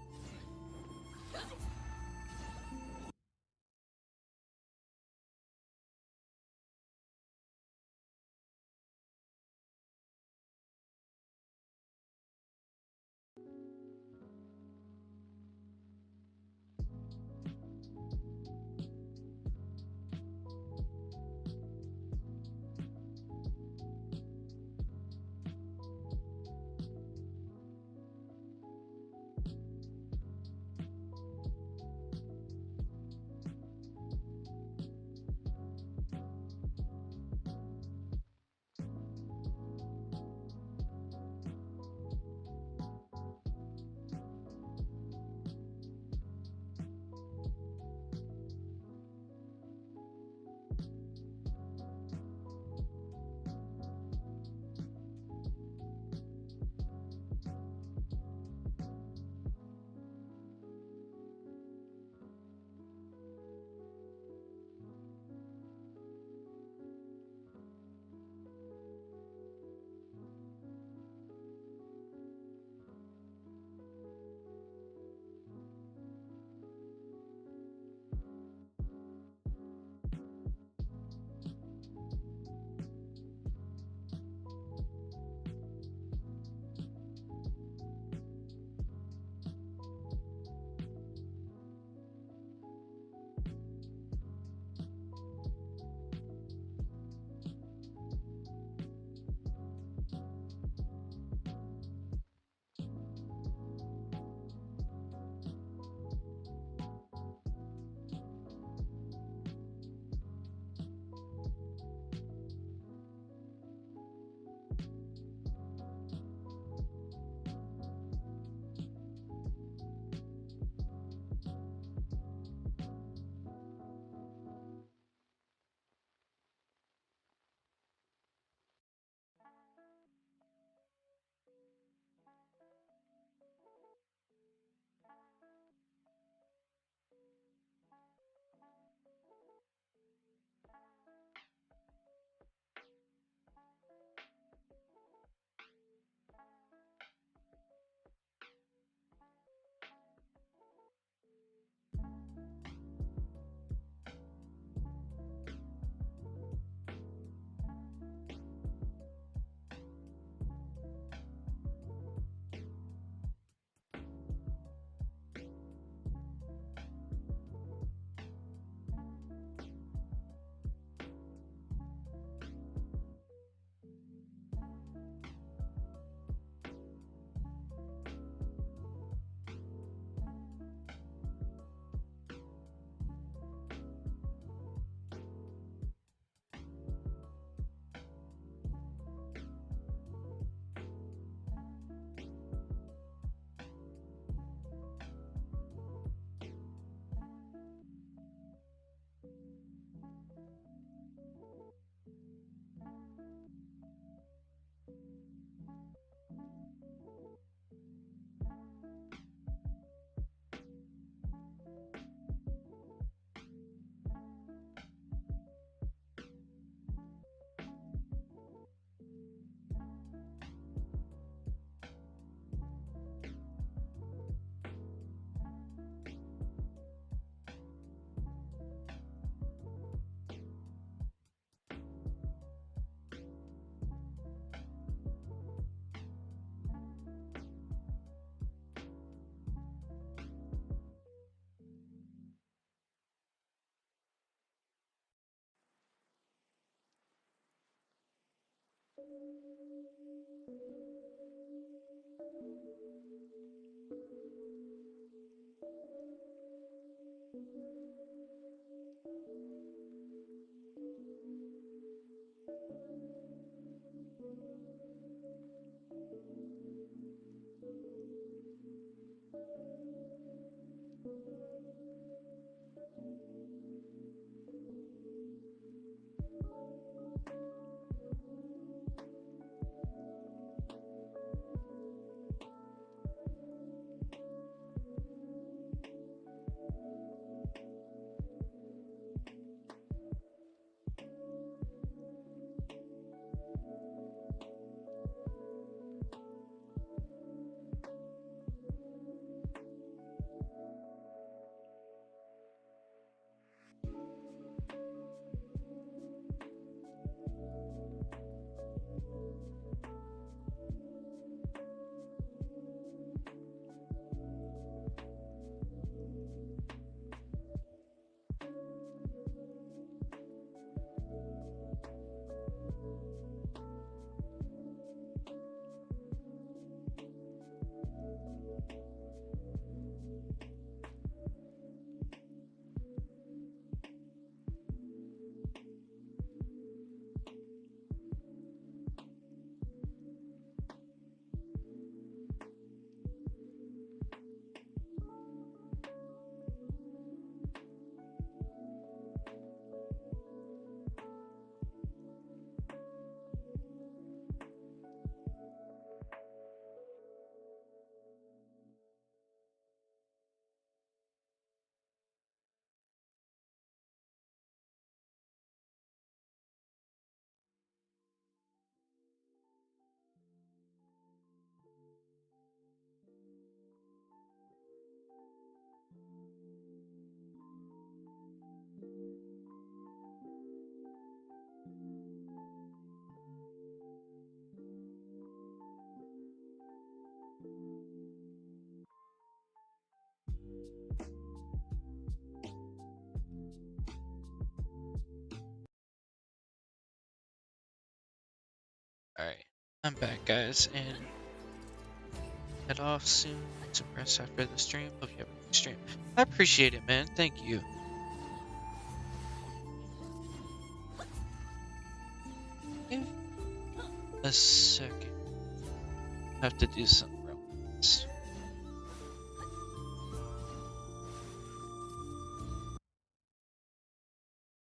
Alright, I'm back, guys, and head off soon to rest after the stream. Hope you have a good stream. I appreciate it, man. Thank you. Give a second. I have to do something real fast.